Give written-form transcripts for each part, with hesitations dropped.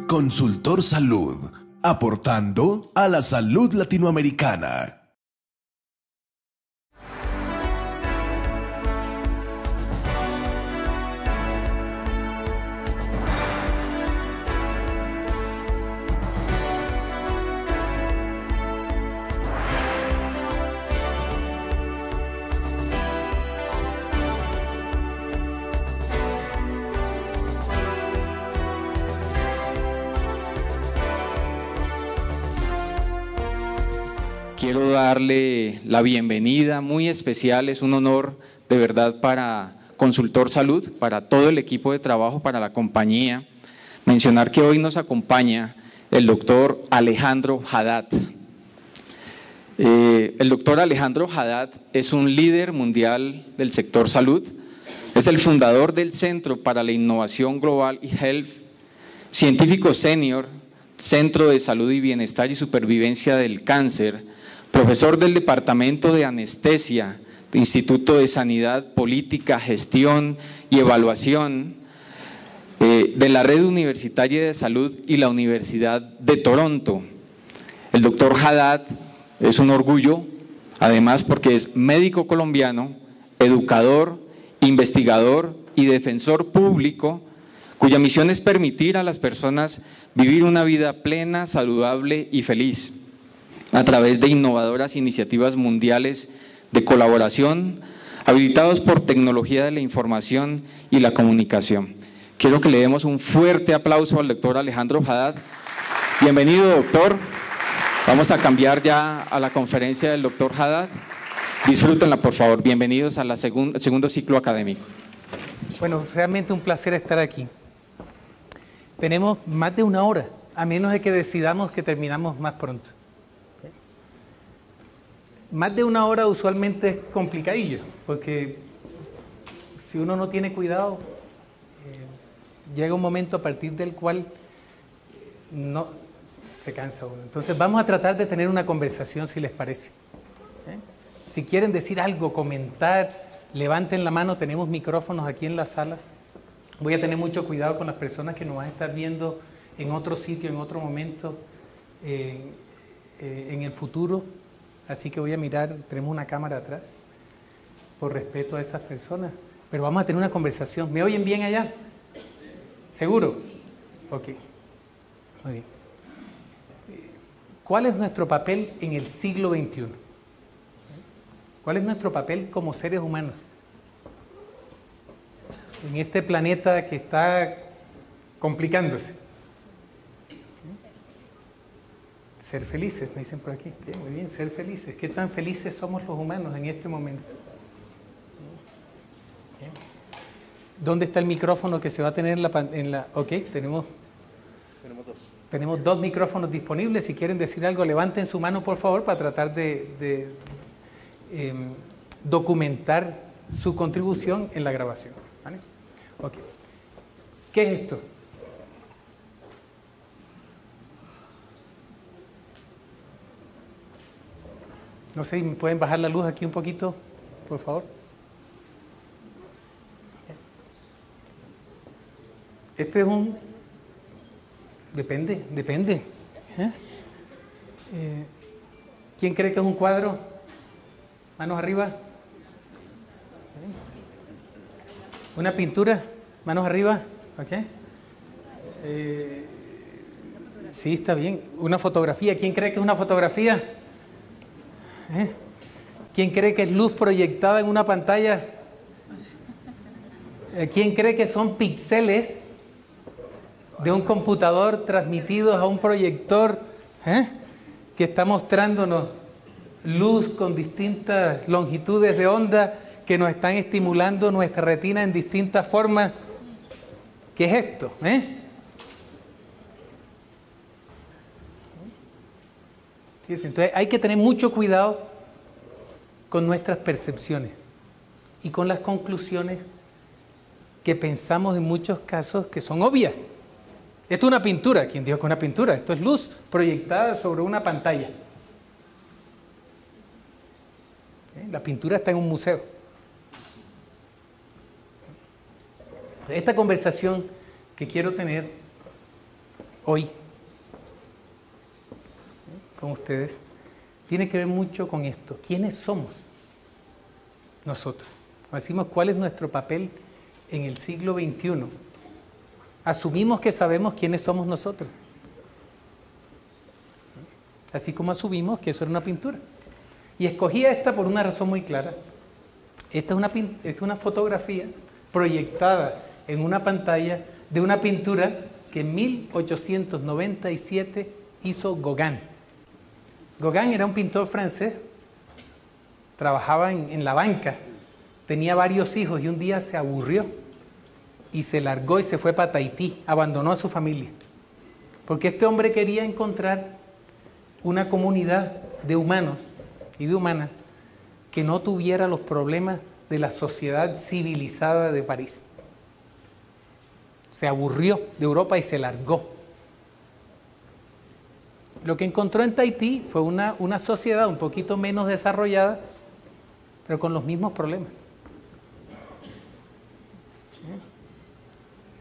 Consultor Salud, aportando a la salud latinoamericana. Quiero darle la bienvenida muy especial, es un honor de verdad para Consultor Salud, para todo el equipo de trabajo, para la compañía. Mencionar que hoy nos acompaña el doctor Alejandro Haddad. El doctor Alejandro Haddad es un líder mundial del sector salud, es el fundador del Centro para la Innovación Global y Health, científico senior, Centro de Salud y Bienestar y Supervivencia del Cáncer, profesor del Departamento de Anestesia, del Instituto de Sanidad, Política, Gestión y Evaluación de la Red Universitaria de Salud y la Universidad de Toronto. El doctor Haddad es un orgullo, además porque es médico colombiano, educador, investigador y defensor público, cuya misión es permitir a las personas vivir una vida plena, saludable y feliz, a través de innovadoras iniciativas mundiales de colaboración, habilitados por tecnología de la información y la comunicación. Quiero que le demos un fuerte aplauso al doctor Alejandro Haddad. Bienvenido, doctor. Vamos a cambiar ya a la conferencia del doctor Haddad. Disfrútenla, por favor. Bienvenidos a la segundo ciclo académico. Bueno, realmente un placer estar aquí. Tenemos más de una hora, a menos de que decidamos que terminamos más pronto. Más de una hora usualmente es complicadillo, porque si uno no tiene cuidado, llega un momento a partir del cual no se cansa uno. Entonces vamos a tratar de tener una conversación, si les parece. Si quieren decir algo, comentar, levanten la mano, tenemos micrófonos aquí en la sala. Voy a tener mucho cuidado con las personas que nos van a estar viendo en otro sitio, en otro momento, en el futuro. Así que voy a mirar, tenemos una cámara atrás, por respeto a esas personas. Pero vamos a tener una conversación. ¿Me oyen bien allá? ¿Seguro? Ok. Muy bien. ¿Cuál es nuestro papel en el siglo XXI? ¿Cuál es nuestro papel como seres humanos? En este planeta que está complicándose. Ser felices, me dicen por aquí. Muy bien, ser felices. ¿Qué tan felices somos los humanos en este momento? ¿Dónde está el micrófono que se va a tener en la... Ok, tenemos dos. Tenemos dos micrófonos disponibles. Si quieren decir algo, levanten su mano, por favor, para tratar de documentar su contribución en la grabación. ¿Vale? Ok. ¿Qué es esto? No sé si me pueden bajar la luz aquí un poquito, por favor. Este es un... Depende. ¿Quién cree que es un cuadro? Manos arriba. ¿Una pintura? Manos arriba. ¿Ok? Sí, está bien. ¿Una fotografía? ¿Quién cree que es una fotografía? ¿Quién cree que es luz proyectada en una pantalla? ¿Quién cree que son píxeles de un computador transmitidos a un proyector que está mostrándonos luz con distintas longitudes de onda que nos están estimulando nuestra retina en distintas formas? ¿Qué es esto? Entonces hay que tener mucho cuidado con nuestras percepciones y con las conclusiones que pensamos en muchos casos que son obvias. Esto es una pintura. ¿Quién dijo que es una pintura? Esto es luz proyectada sobre una pantalla. La pintura está en un museo. Esta conversación que quiero tener hoy con ustedes tiene que ver mucho con esto. ¿Quiénes somos nosotros? Decimos, ¿cuál es nuestro papel en el siglo XXI? Asumimos que sabemos quiénes somos nosotros. Así como asumimos que eso era una pintura. Y escogí esta por una razón muy clara. Esta es una fotografía proyectada en una pantalla de una pintura que en 1897 hizo Gauguin. Gauguin era un pintor francés, trabajaba en la banca, tenía varios hijos y un día se aburrió y se largó y se fue para Tahití, abandonó a su familia. Porque este hombre quería encontrar una comunidad de humanos y de humanas que no tuviera los problemas de la sociedad civilizada de París. Se aburrió de Europa y se largó. Lo que encontró en Tahití fue una sociedad un poquito menos desarrollada, pero con los mismos problemas.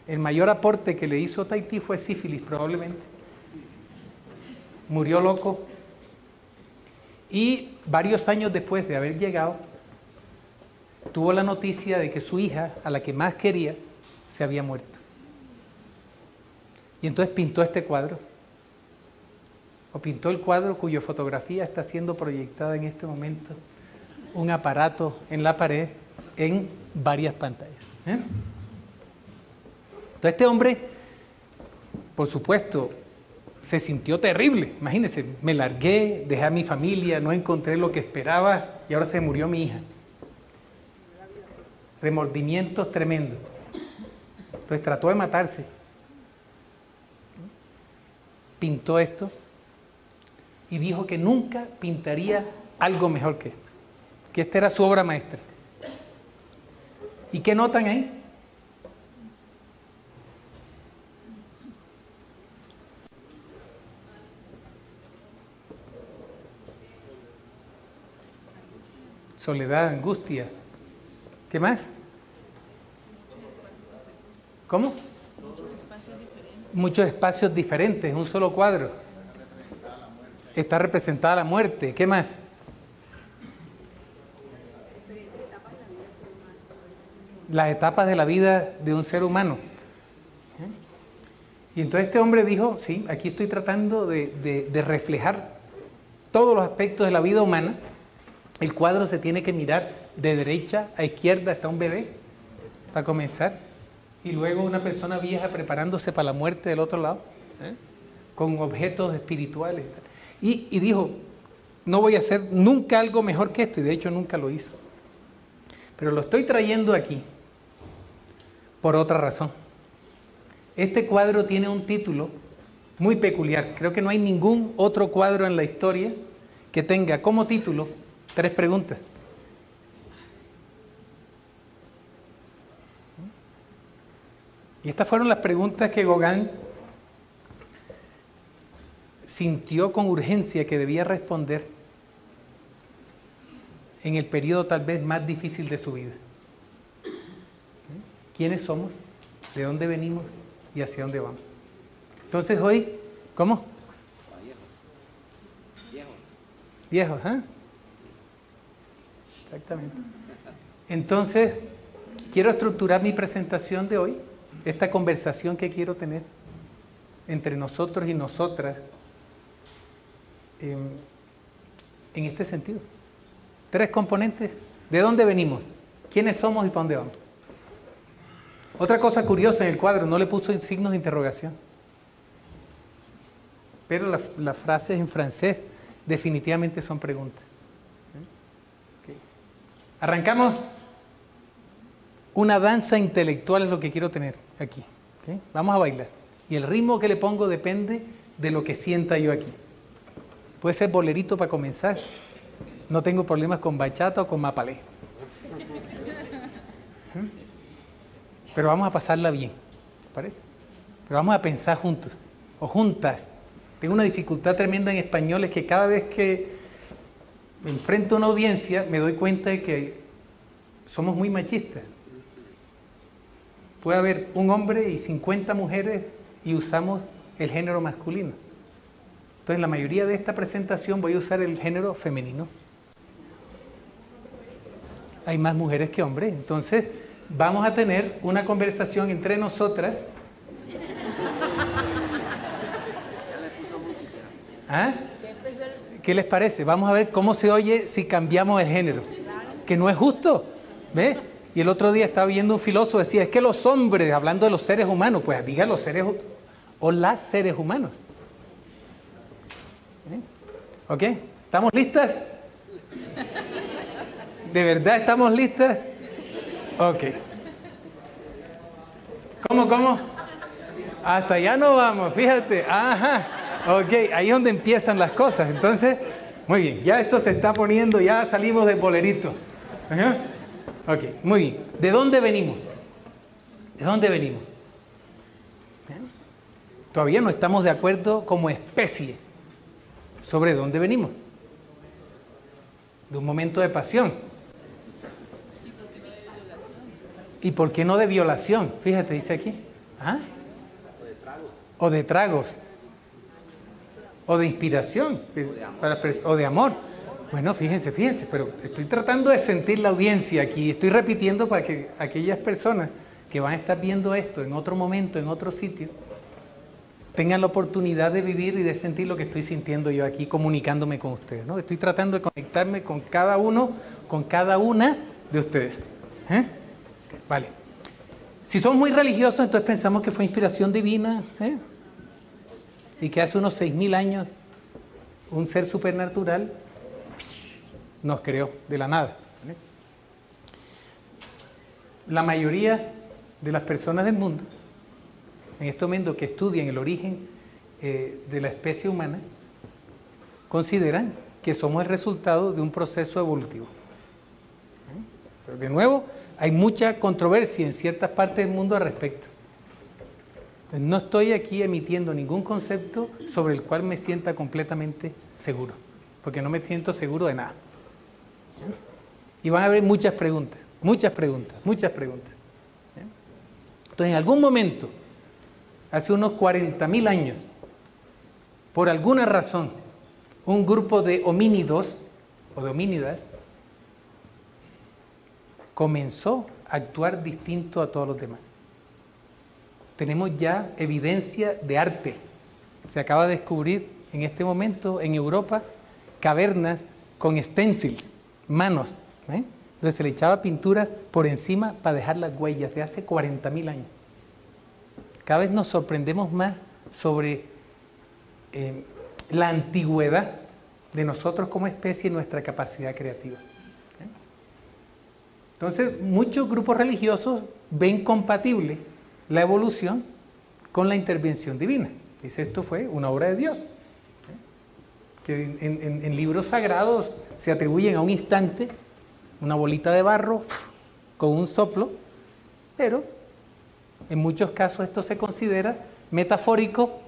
El mayor aporte que le hizo Tahití fue sífilis, probablemente. Murió loco. Y varios años después de haber llegado, tuvo la noticia de que su hija, a la que más quería, se había muerto. Y entonces pintó este cuadro. O pintó el cuadro cuya fotografía está siendo proyectada en este momento, un aparato en la pared, en varias pantallas. Entonces este hombre, por supuesto, se sintió terrible. Imagínense, me largué, dejé a mi familia, no encontré lo que esperaba y ahora se murió mi hija. Remordimientos tremendos. Entonces trató de matarse. Pintó esto y dijo que nunca pintaría algo mejor que esto, que esta era su obra maestra. ¿Y qué notan ahí? Soledad, angustia. ¿Qué más? ¿Cómo? Muchos espacios diferentes, un solo cuadro. Está representada la muerte. ¿Qué más? Las etapas de la vida de un ser humano. Y entonces este hombre dijo, sí, aquí estoy tratando de reflejar todos los aspectos de la vida humana. El cuadro se tiene que mirar de derecha a izquierda, está un bebé, para comenzar, y luego una persona vieja preparándose para la muerte del otro lado, con objetos espirituales. Y dijo, no voy a hacer nunca algo mejor que esto, y de hecho nunca lo hizo. Pero lo estoy trayendo aquí por otra razón. Este cuadro tiene un título muy peculiar. Creo que no hay ningún otro cuadro en la historia que tenga como título 3 preguntas. Y estas fueron las preguntas que Gauguin sintió con urgencia que debía responder en el periodo tal vez más difícil de su vida. ¿Quiénes somos? ¿De dónde venimos? ¿Y hacia dónde vamos? Entonces hoy, ¿cómo? Viejos, ¿eh? Exactamente. Entonces, quiero estructurar mi presentación de hoy, esta conversación que quiero tener entre nosotros y nosotras, en este sentido. 3 componentes. ¿De dónde venimos? ¿Quiénes somos y para dónde vamos? Otra cosa curiosa en el cuadro, no le puso signos de interrogación. Pero las frases en francés definitivamente son preguntas. Arrancamos. Una danza intelectual es lo que quiero tener aquí. ¿Okay? Vamos a bailar. Y el ritmo que le pongo depende de lo que sienta yo aquí. Puede ser bolerito para comenzar. No tengo problemas con bachata o con mapalé. Pero vamos a pasarla bien. ¿Te parece? Pero vamos a pensar juntos. O juntas. Tengo una dificultad tremenda en español, es que cada vez que me enfrento a una audiencia me doy cuenta de que somos muy machistas. Puede haber un hombre y 50 mujeres y usamos el género masculino. Entonces, en la mayoría de esta presentación voy a usar el género femenino. Hay más mujeres que hombres, entonces vamos a tener una conversación entre nosotras. ¿Ah? ¿Qué les parece? Vamos a ver cómo se oye si cambiamos el género. Que no es justo, ¿ves? Y el otro día estaba viendo un filósofo, decía, es que los hombres, hablando de los seres humanos, pues diga los seres o las seres humanos. ¿Ok? ¿Estamos listas? ¿De verdad estamos listas? Ok. ¿Cómo? Hasta allá no vamos, fíjate. Ajá. Ok, ahí es donde empiezan las cosas. Entonces, muy bien, ya esto se está poniendo, ya salimos del bolerito. Ajá. Ok, muy bien. ¿De dónde venimos? ¿De dónde venimos? Todavía no estamos de acuerdo como especie sobre dónde venimos. De un momento de pasión. ¿Y por qué no de violación? Fíjate, dice aquí. ¿Ah? O de tragos. O de inspiración. O de amor. Bueno, fíjense, pero estoy tratando de sentir la audiencia aquí. Estoy repitiendo para que aquellas personas que van a estar viendo esto en otro momento, en otro sitio, tengan la oportunidad de vivir y de sentir lo que estoy sintiendo yo aquí comunicándome con ustedes, ¿no? Estoy tratando de conectarme con cada uno, con cada una de ustedes. Vale. Si somos muy religiosos, entonces pensamos que fue inspiración divina, y que hace unos 6.000 años un ser supernatural nos creó de la nada. La mayoría de las personas del mundo, en este momento que estudian el origen de la especie humana, consideran que somos el resultado de un proceso evolutivo. Pero de nuevo, hay mucha controversia en ciertas partes del mundo al respecto. Pues no estoy aquí emitiendo ningún concepto sobre el cual me sienta completamente seguro, porque no me siento seguro de nada. Y van a haber muchas preguntas. Entonces, en algún momento, hace unos 40.000 años, por alguna razón, un grupo de homínidos o de homínidas comenzó a actuar distinto a todos los demás. Tenemos ya evidencia de arte. Se acaba de descubrir en este momento en Europa cavernas con stencils, manos, donde se le echaba pintura por encima para dejar las huellas de hace 40.000 años. Cada vez nos sorprendemos más sobre la antigüedad de nosotros como especie y nuestra capacidad creativa. Entonces, muchos grupos religiosos ven compatible la evolución con la intervención divina. Dice, esto fue una obra de Dios. Que en libros sagrados se atribuyen a un instante una bolita de barro con un soplo, pero en muchos casos esto se considera metafórico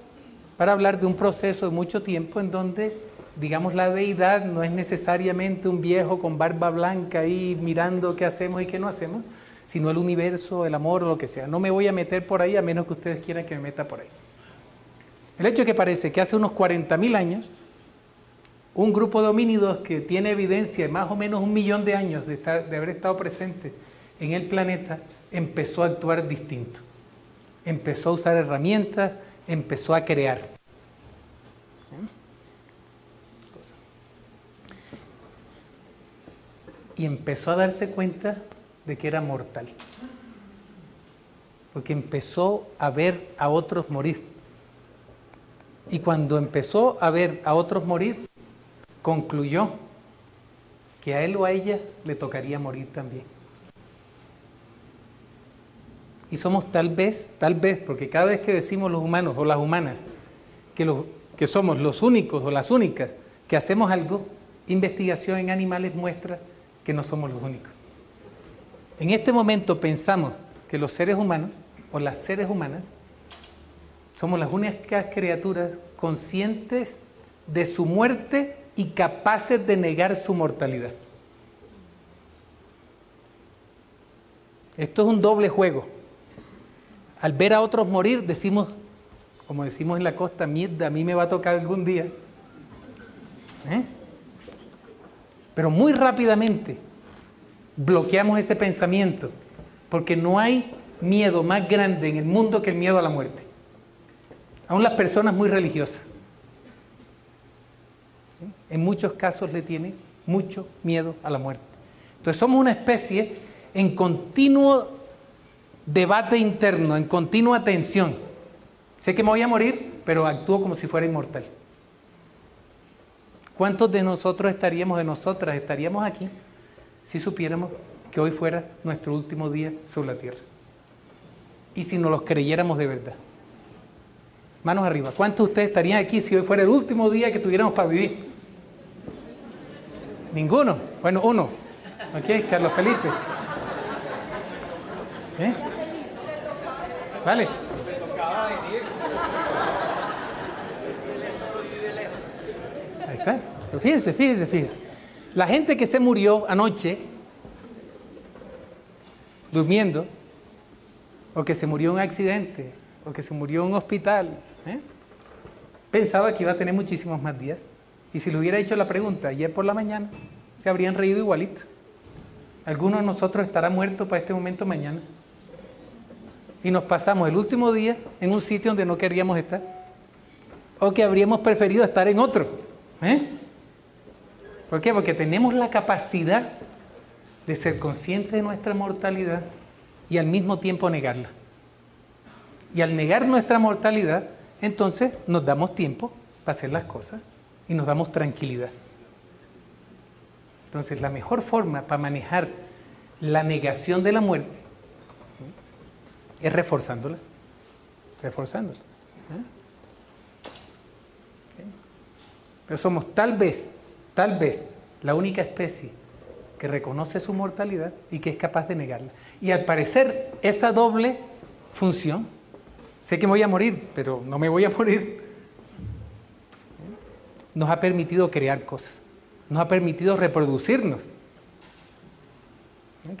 para hablar de un proceso de mucho tiempo en donde, digamos, la deidad no es necesariamente un viejo con barba blanca ahí mirando qué hacemos y qué no hacemos, sino el universo, el amor o lo que sea. No me voy a meter por ahí a menos que ustedes quieran que me meta por ahí. El hecho es que parece que hace unos 40.000 años, un grupo de homínidos que tiene evidencia de más o menos 1 millón de años de haber estado presente en el planeta, empezó a actuar distinto. Empezó a usar herramientas, empezó a crear. Y empezó a darse cuenta de que era mortal. Porque empezó a ver a otros morir. Y cuando empezó a ver a otros morir, concluyó que a él o a ella le tocaría morir también. Y somos tal vez, porque cada vez que decimos los humanos o las humanas que somos los únicos o las únicas que hacemos algo, investigación en animales muestra que no somos los únicos. En este momento pensamos que los seres humanos o las seres humanas somos las únicas criaturas conscientes de su muerte y capaces de negar su mortalidad. Esto es un doble juego. Al ver a otros morir decimos, como decimos en la costa, mierda, a mí me va a tocar algún día. Pero muy rápidamente bloqueamos ese pensamiento, porque no hay miedo más grande en el mundo que el miedo a la muerte. Aún las personas muy religiosas, en muchos casos le tienen mucho miedo a la muerte. Entonces somos una especie en continuo debate interno, en continua tensión. Sé que me voy a morir, pero actúo como si fuera inmortal. ¿Cuántos de nosotros estaríamos aquí si supiéramos que hoy fuera nuestro último día sobre la tierra? Y si nos los creyéramos de verdad. Manos arriba. ¿Cuántos de ustedes estarían aquí si hoy fuera el último día que tuviéramos para vivir? ¿Ninguno? Bueno, uno. ¿Ok? Carlos Felipe. ¿Vale? Ahí está. Pero fíjese. La gente que se murió anoche, durmiendo, o que se murió en un accidente, o que se murió en un hospital, pensaba que iba a tener muchísimos más días. Y si le hubiera hecho la pregunta ayer por la mañana, se habrían reído igualito. Algunos de nosotros estará muerto para este momento mañana. Y nos pasamos el último día en un sitio donde no queríamos estar. O que habríamos preferido estar en otro. ¿Por qué? Porque tenemos la capacidad de ser conscientes de nuestra mortalidad y al mismo tiempo negarla. Y al negar nuestra mortalidad, entonces nos damos tiempo para hacer las cosas y nos damos tranquilidad. Entonces, la mejor forma para manejar la negación de la muerte es reforzándola. Pero somos tal vez, la única especie que reconoce su mortalidad y que es capaz de negarla. Y al parecer, esa doble función, sé que me voy a morir, pero no me voy a morir, nos ha permitido crear cosas, nos ha permitido reproducirnos.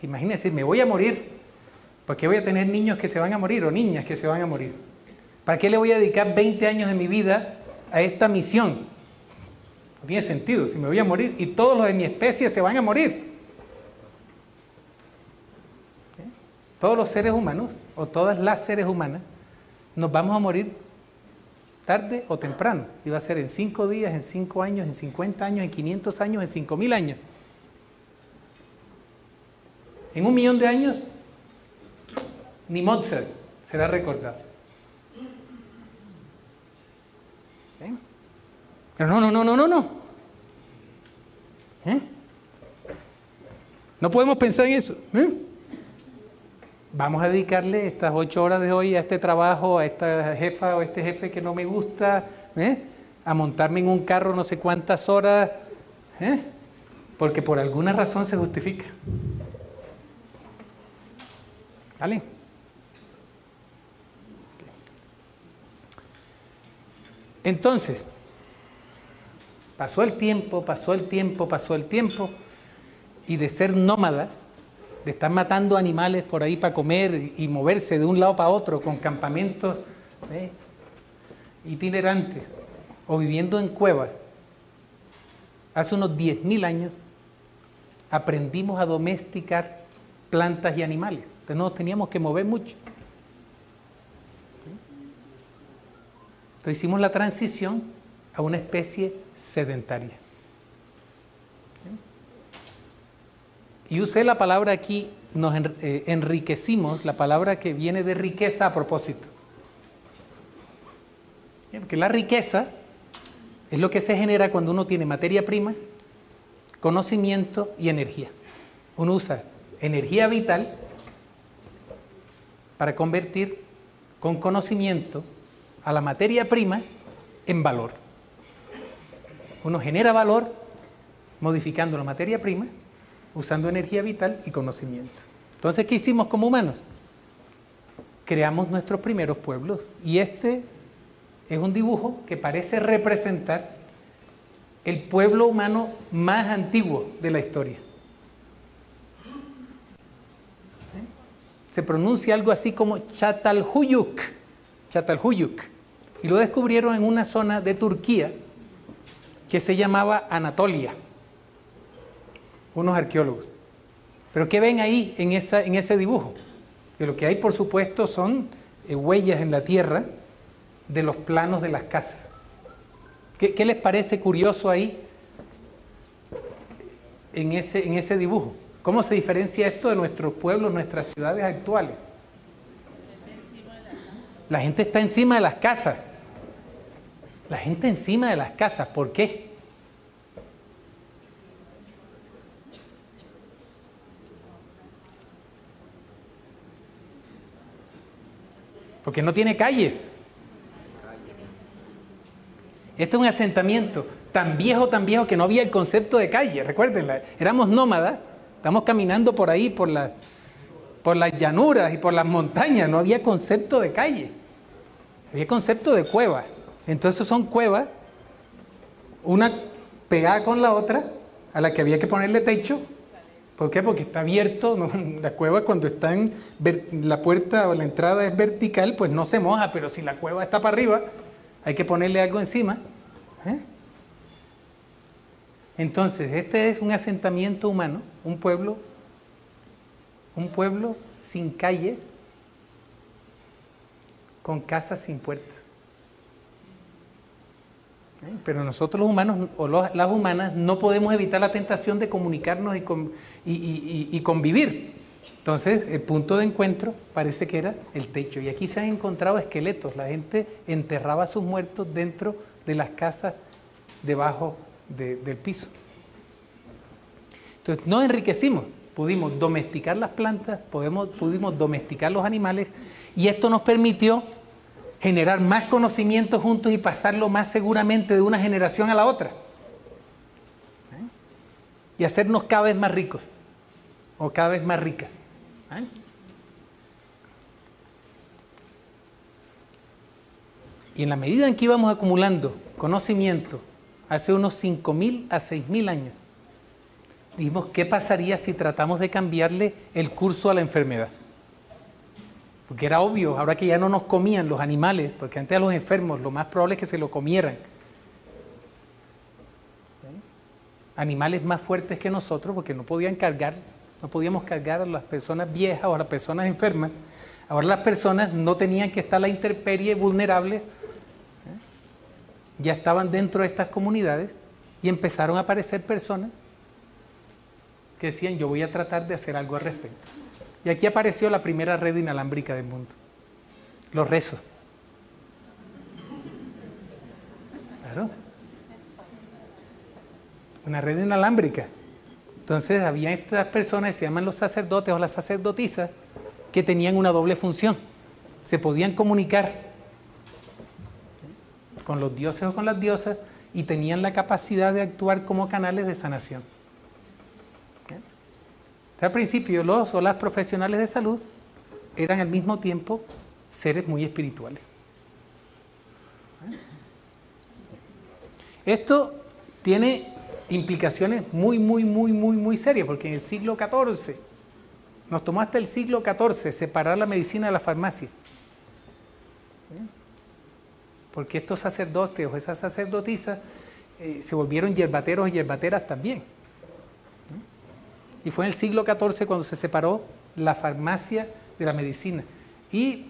Imagínense, me voy a morir, ¿por qué voy a tener niños que se van a morir o niñas que se van a morir? ¿Para qué le voy a dedicar 20 años de mi vida a esta misión? No tiene sentido, si me voy a morir y todos los de mi especie se van a morir. Todos los seres humanos, o todas las seres humanas, nos vamos a morir tarde o temprano. Y va a ser en 5 días, en 5 años, en 50 años, en 500 años, en 5000 años. En 1.000.000 de años, ni Mozart será recordado. Pero no. No podemos pensar en eso. Vamos a dedicarle estas 8 horas de hoy a este trabajo, a esta jefa o a este jefe que no me gusta, a montarme en un carro no sé cuántas horas, porque por alguna razón se justifica. ¿Vale? Entonces, pasó el tiempo, y de ser nómadas, de estar matando animales por ahí para comer y moverse de un lado para otro con campamentos itinerantes o viviendo en cuevas, hace unos 10.000 años aprendimos a domesticar plantas y animales. Entonces no nos teníamos que mover mucho. Entonces hicimos la transición a una especie sedentaria. Y usé la palabra aquí, nos enriquecimos, la palabra que viene de riqueza a propósito. Porque la riqueza es lo que se genera cuando uno tiene materia prima, conocimiento y energía. Uno usa energía vital para convertir con conocimiento a la materia prima en valor. Uno genera valor modificando la materia prima, usando energía vital y conocimiento. Entonces, ¿qué hicimos como humanos? Creamos nuestros primeros pueblos. Y este es un dibujo que parece representar el pueblo humano más antiguo de la historia. Se pronuncia algo así como Çatalhöyük. Çatalhöyük. Y lo descubrieron en una zona de Turquía que se llamaba Anatolia, unos arqueólogos. Pero ¿qué ven ahí en ese dibujo? Que lo que hay, por supuesto, son huellas en la tierra de los planos de las casas. ¿Qué les parece curioso ahí en ese dibujo? ¿Cómo se diferencia esto de nuestros pueblos, nuestras ciudades actuales? La gente está encima de las casas. La gente encima de las casas. ¿Por qué? Porque no tiene calles. Este es un asentamiento tan viejo que no había el concepto de calle. Recuerden, éramos nómadas, estamos caminando por ahí, por las llanuras y por las montañas. No había concepto de calle, había concepto de cueva. Entonces son cuevas, una pegada con la otra, a la que había que ponerle techo. ¿Por qué? Porque está abierto, ¿no? La cueva cuando está la puerta o la entrada es vertical, pues no se moja, pero si la cueva está para arriba, hay que ponerle algo encima. Entonces, este es un asentamiento humano, un pueblo sin calles, con casas sin puertas. Pero nosotros los humanos o las humanas no podemos evitar la tentación de comunicarnos y convivir. Entonces el punto de encuentro parece que era el techo. Y aquí se han encontrado esqueletos. La gente enterraba a sus muertos dentro de las casas debajo del piso. Entonces nos enriquecimos. Pudimos domesticar las plantas, pudimos domesticar los animales, y esto nos permitió generar más conocimiento juntos y pasarlo más seguramente de una generación a la otra. Y hacernos cada vez más ricos o cada vez más ricas. Y en la medida en que íbamos acumulando conocimiento, hace unos 5.000 a 6.000 años, dijimos, ¿qué pasaría si tratamos de cambiarle el curso a la enfermedad? Porque era obvio, ahora que ya no nos comían los animales, porque antes a los enfermos lo más probable es que se lo comieran. Animales más fuertes que nosotros, porque no podíamos cargar a las personas viejas o a las personas enfermas. Ahora las personas no tenían que estar a la intemperie, vulnerables. Ya estaban dentro de estas comunidades y empezaron a aparecer personas que decían, yo voy a tratar de hacer algo al respecto. Y aquí apareció la primera red inalámbrica del mundo. Los rezos. Claro. Una red inalámbrica. Entonces había estas personas, se llaman los sacerdotes o las sacerdotisas, que tenían una doble función. Se podían comunicar con los dioses o con las diosas y tenían la capacidad de actuar como canales de sanación. Al principio los o las profesionales de salud eran al mismo tiempo seres muy espirituales. Esto tiene implicaciones muy serias, porque en el siglo XIV, nos tomó hasta el siglo XIV separar la medicina de la farmacia. Porque estos sacerdotes o esas sacerdotisas se volvieron yerbateros y yerbateras también. Y fue en el siglo XIV cuando se separó la farmacia de la medicina. Y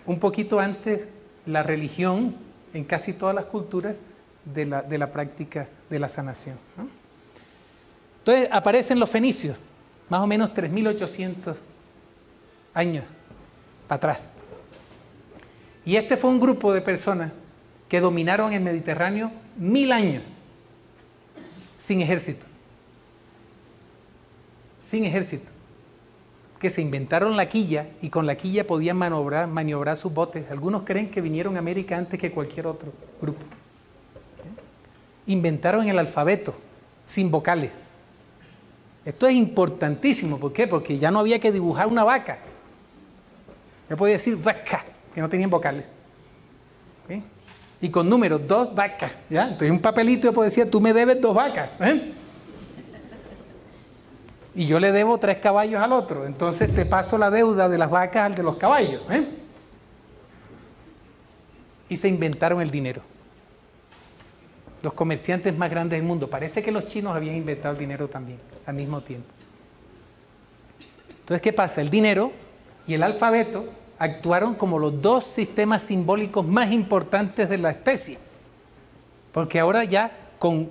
un poquito antes, la religión, en casi todas las culturas, de la práctica de la sanación. Entonces aparecen los fenicios, más o menos 3.800 años para atrás. Y este fue un grupo de personas que dominaron el Mediterráneo 1000 años, sin ejército. Sin ejército, que se inventaron la quilla y con la quilla podían maniobrar sus botes. Algunos creen que vinieron a América antes que cualquier otro grupo. Inventaron el alfabeto sin vocales. Esto es importantísimo. ¿Por qué? Porque ya no había que dibujar una vaca. Ya podía decir vaca, que no tenían vocales. Y con números, 2 vacas. ¿Ya? Entonces un papelito yo decía, tú me debes 2 vacas. Y yo le debo 3 caballos al otro. Entonces te paso la deuda de las vacas al de los caballos. y se inventaron el dinero. Los comerciantes más grandes del mundo. Parece que los chinos habían inventado el dinero también, al mismo tiempo. Entonces, ¿qué pasa? El dinero y el alfabeto actuaron como los dos sistemas simbólicos más importantes de la especie. Porque ahora ya con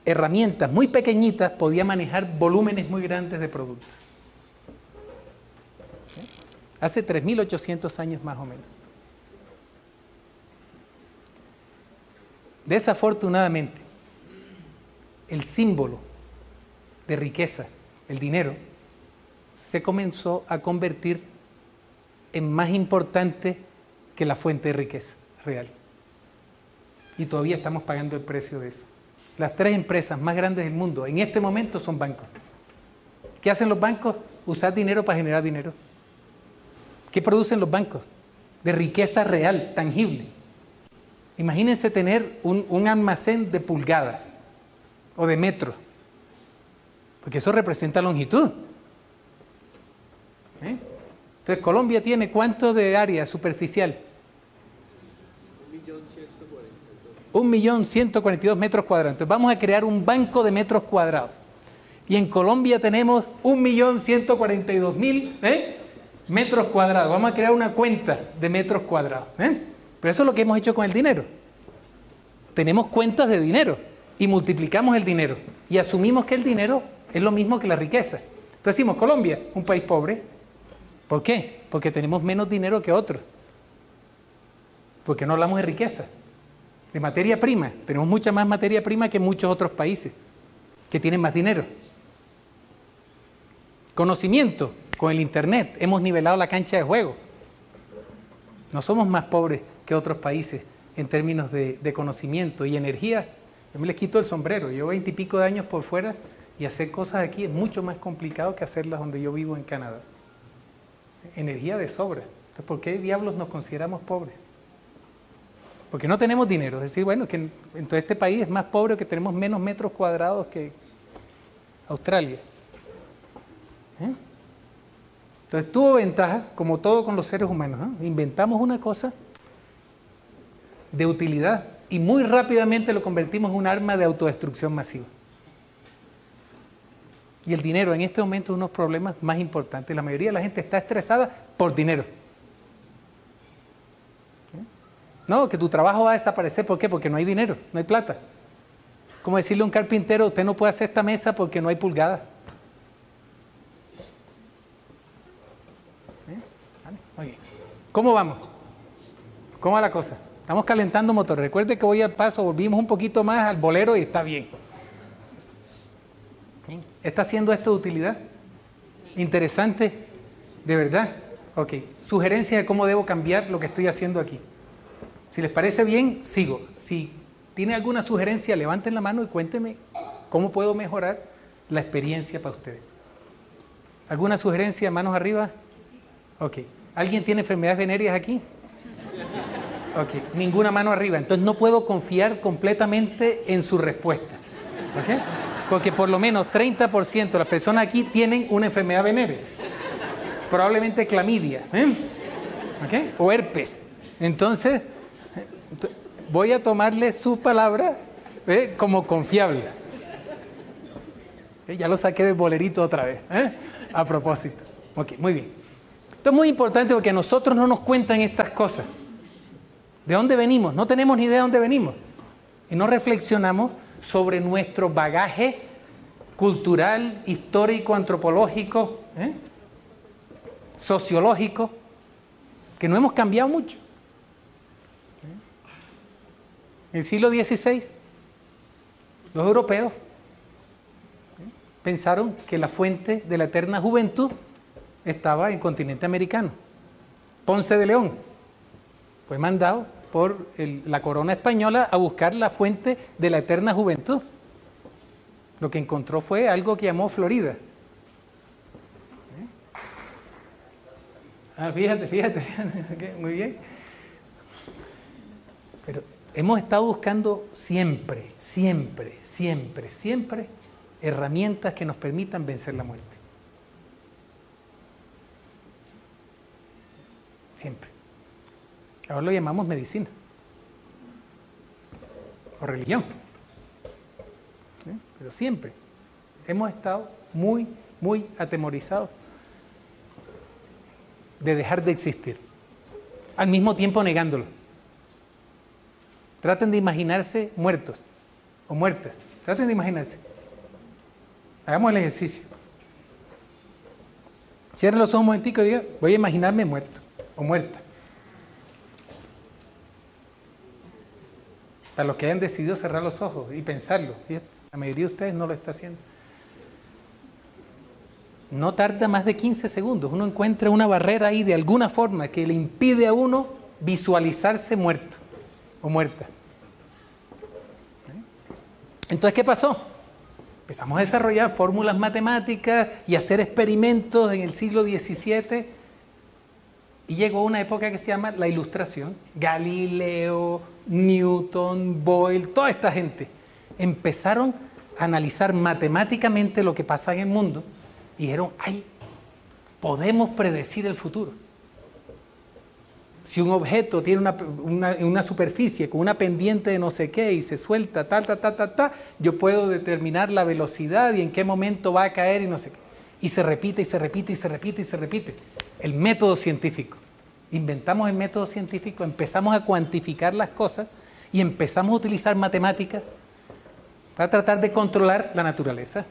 herramientas muy pequeñitas podía manejar volúmenes muy grandes de productos. Hace 3.800 años más o menos. Desafortunadamente, el símbolo de riqueza, el dinero, se comenzó a convertir en más importante que la fuente de riqueza real. Y todavía estamos pagando el precio de eso. Las 3 empresas más grandes del mundo en este momento son bancos. ¿Qué hacen los bancos? Usar dinero para generar dinero. ¿Qué producen los bancos? De riqueza real, tangible. Imagínense tener un almacén de pulgadas o de metros, porque eso representa longitud. Entonces, Colombia tiene ¿cuánto de área superficial? 1.142.000 metros cuadrados. Entonces, vamos a crear un banco de metros cuadrados. Y en Colombia tenemos 1.142.000 metros cuadrados. Vamos a crear una cuenta de metros cuadrados. Pero eso es lo que hemos hecho con el dinero. Tenemos cuentas de dinero y multiplicamos el dinero y asumimos que el dinero es lo mismo que la riqueza. Entonces decimos, Colombia, un país pobre. ¿Por qué? Porque tenemos menos dinero que otros. Porque no hablamos de riqueza, de materia prima. Tenemos mucha más materia prima que muchos otros países que tienen más dinero. Conocimiento, con el internet hemos nivelado la cancha de juego. No somos más pobres que otros países en términos de conocimiento y energía. Yo me les quito el sombrero. Yo 20 y pico de años por fuera y hacer cosas aquí es mucho más complicado que hacerlas donde yo vivo en Canadá. Energía de sobra. Entonces, ¿por qué diablos nos consideramos pobres? Porque no tenemos dinero. Es decir, bueno, que entonces este país es más pobre, que tenemos menos metros cuadrados que Australia. Entonces tuvo ventaja, como todo con los seres humanos. Inventamos una cosa de utilidad y muy rápidamente lo convertimos en un arma de autodestrucción masiva. Y el dinero en este momento es uno de los problemas más importantes. La mayoría de la gente está estresada por dinero. No, que tu trabajo va a desaparecer. ¿Por qué? Porque no hay dinero, no hay plata. Como decirle a un carpintero, usted no puede hacer esta mesa porque no hay pulgadas. Muy bien. ¿Cómo vamos? ¿Cómo va la cosa? Estamos calentando motor. Recuerde que voy al paso, volvimos un poquito más al bolero y está bien. ¿Está haciendo esto de utilidad? Interesante, de verdad. Ok. Sugerencias de cómo debo cambiar lo que estoy haciendo aquí. Si les parece bien, sigo. Si tiene alguna sugerencia, levanten la mano y cuéntenme cómo puedo mejorar la experiencia para ustedes. ¿Alguna sugerencia? ¿Manos arriba? Ok. ¿Alguien tiene enfermedades venéreas aquí? Ok. Ninguna mano arriba. Entonces no puedo confiar completamente en su respuesta. ¿Ok? Porque por lo menos 30% de las personas aquí tienen una enfermedad venérea. Probablemente clamidia. ¿Ok? O herpes. Entonces, voy a tomarle su palabra como confiable. Ya lo saqué del bolerito otra vez. A propósito. Ok, muy bien. Esto es muy importante porque a nosotros no nos cuentan estas cosas. ¿De dónde venimos? No tenemos ni idea de dónde venimos. Y no reflexionamos sobre nuestro bagaje cultural, histórico, antropológico, sociológico, que no hemos cambiado mucho. En el siglo XVI, los europeos pensaron que la fuente de la eterna juventud estaba en el continente americano. Ponce de León fue mandado por la corona española a buscar la fuente de la eterna juventud. Lo que encontró fue algo que llamó Florida. Fíjate. Okay, muy bien. Pero hemos estado buscando siempre herramientas que nos permitan vencer la muerte. Siempre. Ahora lo llamamos medicina o religión. Pero siempre hemos estado muy, muy atemorizados de dejar de existir, al mismo tiempo negándolo. Traten de imaginarse muertos o muertas. Traten de imaginarse. Hagamos el ejercicio. Cierren los ojos un momentico y digan, voy a imaginarme muerto o muerta. Para los que hayan decidido cerrar los ojos y pensarlo, la mayoría de ustedes no lo está haciendo. No tarda más de 15 segundos. Uno encuentra una barrera ahí de alguna forma que le impide a uno visualizarse muerto o muerta. Entonces, ¿qué pasó? Empezamos a desarrollar fórmulas matemáticas y hacer experimentos en el siglo XVII y llegó una época que se llama la Ilustración. Galileo, Newton, Boyle, toda esta gente empezaron a analizar matemáticamente lo que pasa en el mundo y dijeron, ay, podemos predecir el futuro. Si un objeto tiene una superficie con una pendiente de no sé qué y se suelta, yo puedo determinar la velocidad y en qué momento va a caer y no sé qué. Y se repite, y se repite, y se repite, y se repite. El método científico. Inventamos el método científico, empezamos a cuantificar las cosas y empezamos a utilizar matemáticas para tratar de controlar la naturaleza.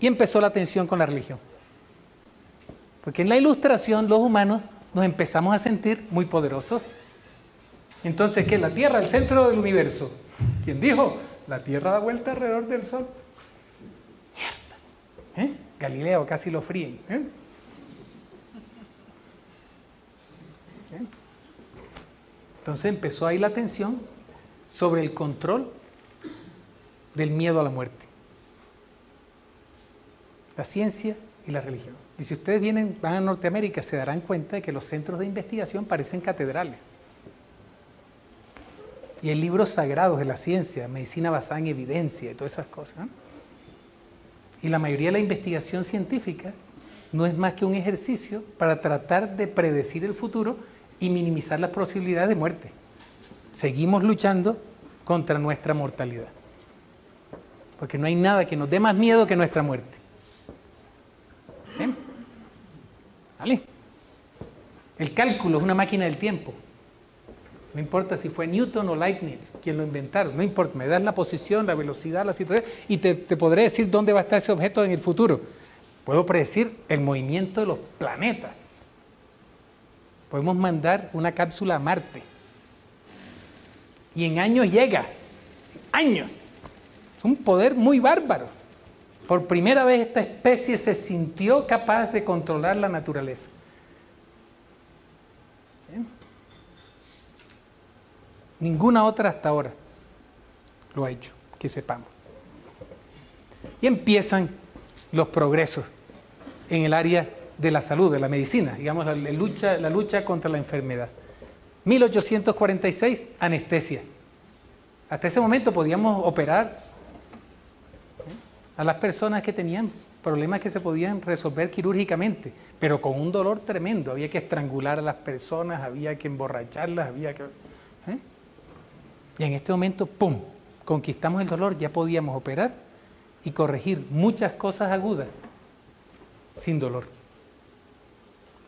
Y empezó la tensión con la religión. Porque en la Ilustración los humanos nos empezamos a sentir muy poderosos. Entonces, ¿qué? La Tierra, el centro del universo. ¿Quién dijo? La Tierra da vuelta alrededor del Sol. Mierda. Galileo casi lo fríen. Entonces empezó ahí la tensión sobre el control del miedo a la muerte. La ciencia y la religión. Y si ustedes van a Norteamérica, se darán cuenta de que los centros de investigación parecen catedrales. Y hay libros sagrados de la ciencia, medicina basada en evidencia y todas esas cosas. Y la mayoría de la investigación científica no es más que un ejercicio para tratar de predecir el futuro y minimizar las posibilidades de muerte. Seguimos luchando contra nuestra mortalidad. Porque no hay nada que nos dé más miedo que nuestra muerte. ¿Bien? ¿Vale? El cálculo es una máquina del tiempo. No importa si fue Newton o Leibniz quien lo inventaron, no importa, me das la posición, la velocidad, la situación y te podré decir dónde va a estar ese objeto en el futuro. Puedo predecir el movimiento de los planetas. Podemos mandar una cápsula a Marte. Y en años llega. Años. Es un poder muy bárbaro. Por primera vez esta especie se sintió capaz de controlar la naturaleza. ¿Bien? Ninguna otra hasta ahora lo ha hecho, que sepamos. Y empiezan los progresos en el área de la salud, de la medicina, digamos, la lucha contra la enfermedad. 1846, anestesia. Hasta ese momento podíamos operar a las personas que tenían problemas que se podían resolver quirúrgicamente, pero con un dolor tremendo. Había que estrangular a las personas, había que emborracharlas, había que... Y en este momento, ¡pum!, conquistamos el dolor, ya podíamos operar y corregir muchas cosas agudas sin dolor.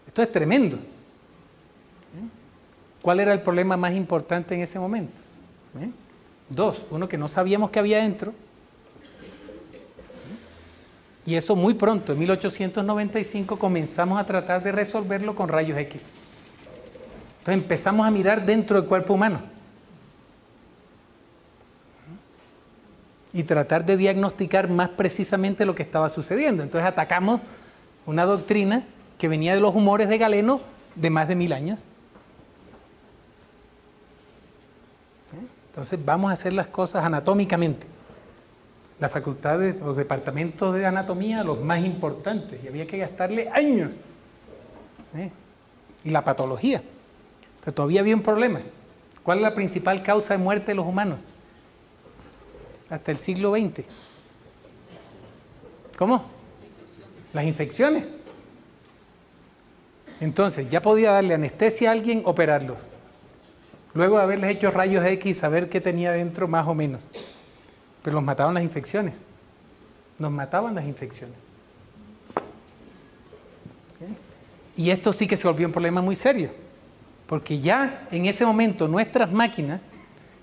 Esto es tremendo. ¿Cuál era el problema más importante en ese momento? Dos, uno que no sabíamos que había dentro. Y eso muy pronto, en 1895, comenzamos a tratar de resolverlo con rayos X. Entonces empezamos a mirar dentro del cuerpo humano. Y tratar de diagnosticar más precisamente lo que estaba sucediendo. Entonces atacamos una doctrina que venía de los humores de Galeno de más de 1000 años. Entonces vamos a hacer las cosas anatómicamente. La facultad de los departamentos de anatomía, los más importantes, y había que gastarle años. Y la patología. Pero todavía había un problema. ¿Cuál es la principal causa de muerte de los humanos? Hasta el siglo XX. ¿Cómo? Las infecciones. Entonces, ya podía darle anestesia a alguien, operarlos. luego de haberles hecho rayos X y saber qué tenía dentro más o menos. Pero los mataban las infecciones. Nos mataban las infecciones. ¿Okay? Y esto sí que se volvió un problema muy serio, porque ya en ese momento nuestras máquinas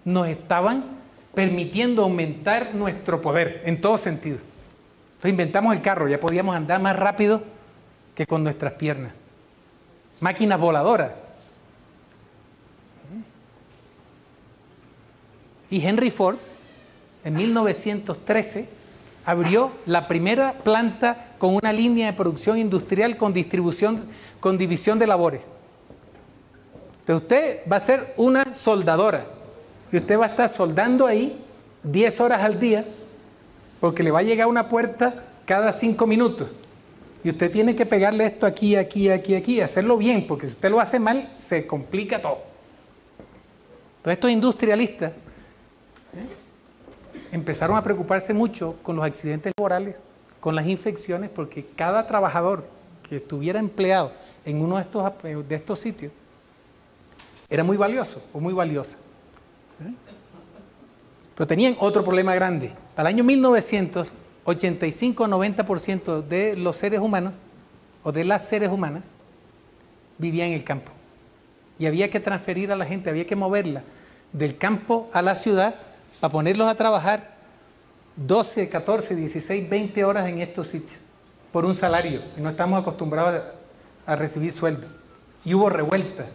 nos estaban permitiendo aumentar nuestro poder en todo sentido. Entonces inventamos el carro, ya podíamos andar más rápido que con nuestras piernas. Máquinas voladoras. Y Henry Ford, en 1913, abrió la primera planta con una línea de producción industrial con división de labores. Entonces usted va a ser una soldadora y usted va a estar soldando ahí 10 horas al día porque le va a llegar una puerta cada 5 minutos. Y usted tiene que pegarle esto aquí, aquí, aquí, aquí, y hacerlo bien, porque si usted lo hace mal, se complica todo. Entonces estos industrialistas empezaron a preocuparse mucho con los accidentes laborales, con las infecciones, porque cada trabajador que estuviera empleado en uno de estos sitios era muy valioso o muy valiosa. Pero tenían otro problema grande. Para el año 1900, 85-90% de los seres humanos, o de las seres humanas, vivían en el campo. Y había que transferir a la gente, había que moverla del campo a la ciudad para ponerlos a trabajar 12, 14, 16, 20 horas en estos sitios, por un salario. Y no estamos acostumbrados a recibir sueldo. Y hubo revueltas.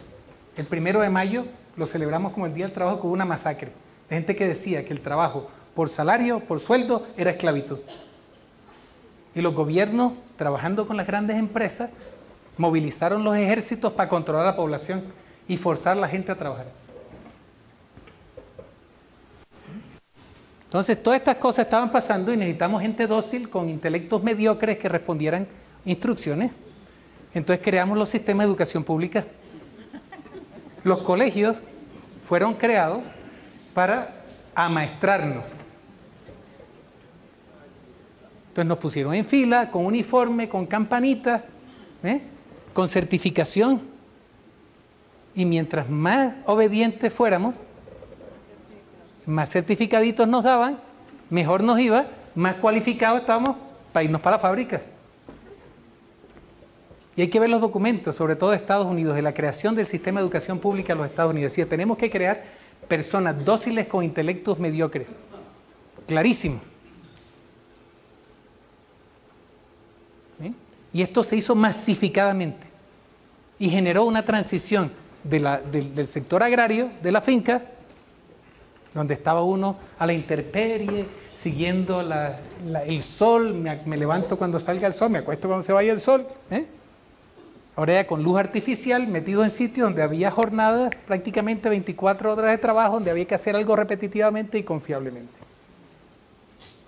El 1 de mayo lo celebramos como el Día del Trabajo, con una masacre. De gente que decía que el trabajo por salario, por sueldo, era esclavitud. Y los gobiernos, trabajando con las grandes empresas, movilizaron los ejércitos para controlar a la población y forzar a la gente a trabajar. Entonces, todas estas cosas estaban pasando y necesitamos gente dócil con intelectos mediocres que respondieran instrucciones. Entonces creamos los sistemas de educación pública. Los colegios fueron creados para amaestrarnos. Entonces nos pusieron en fila, con uniforme, con campanitas, con certificación. Y mientras más obedientes fuéramos, más certificaditos nos daban, mejor nos iba, más cualificados estábamos para irnos para las fábricas. Y hay que ver los documentos, sobre todo de Estados Unidos, de la creación del sistema de educación pública en los Estados Unidos. Es decir, tenemos que crear personas dóciles con intelectos mediocres. Clarísimo. Y esto se hizo masificadamente y generó una transición del sector agrario, de la finca, donde estaba uno a la intemperie, siguiendo el sol, me levanto cuando salga el sol, me acuesto cuando se vaya el sol. Ahora ya con luz artificial, metido en sitios donde había jornadas, prácticamente 24 horas de trabajo, donde había que hacer algo repetitivamente y confiablemente.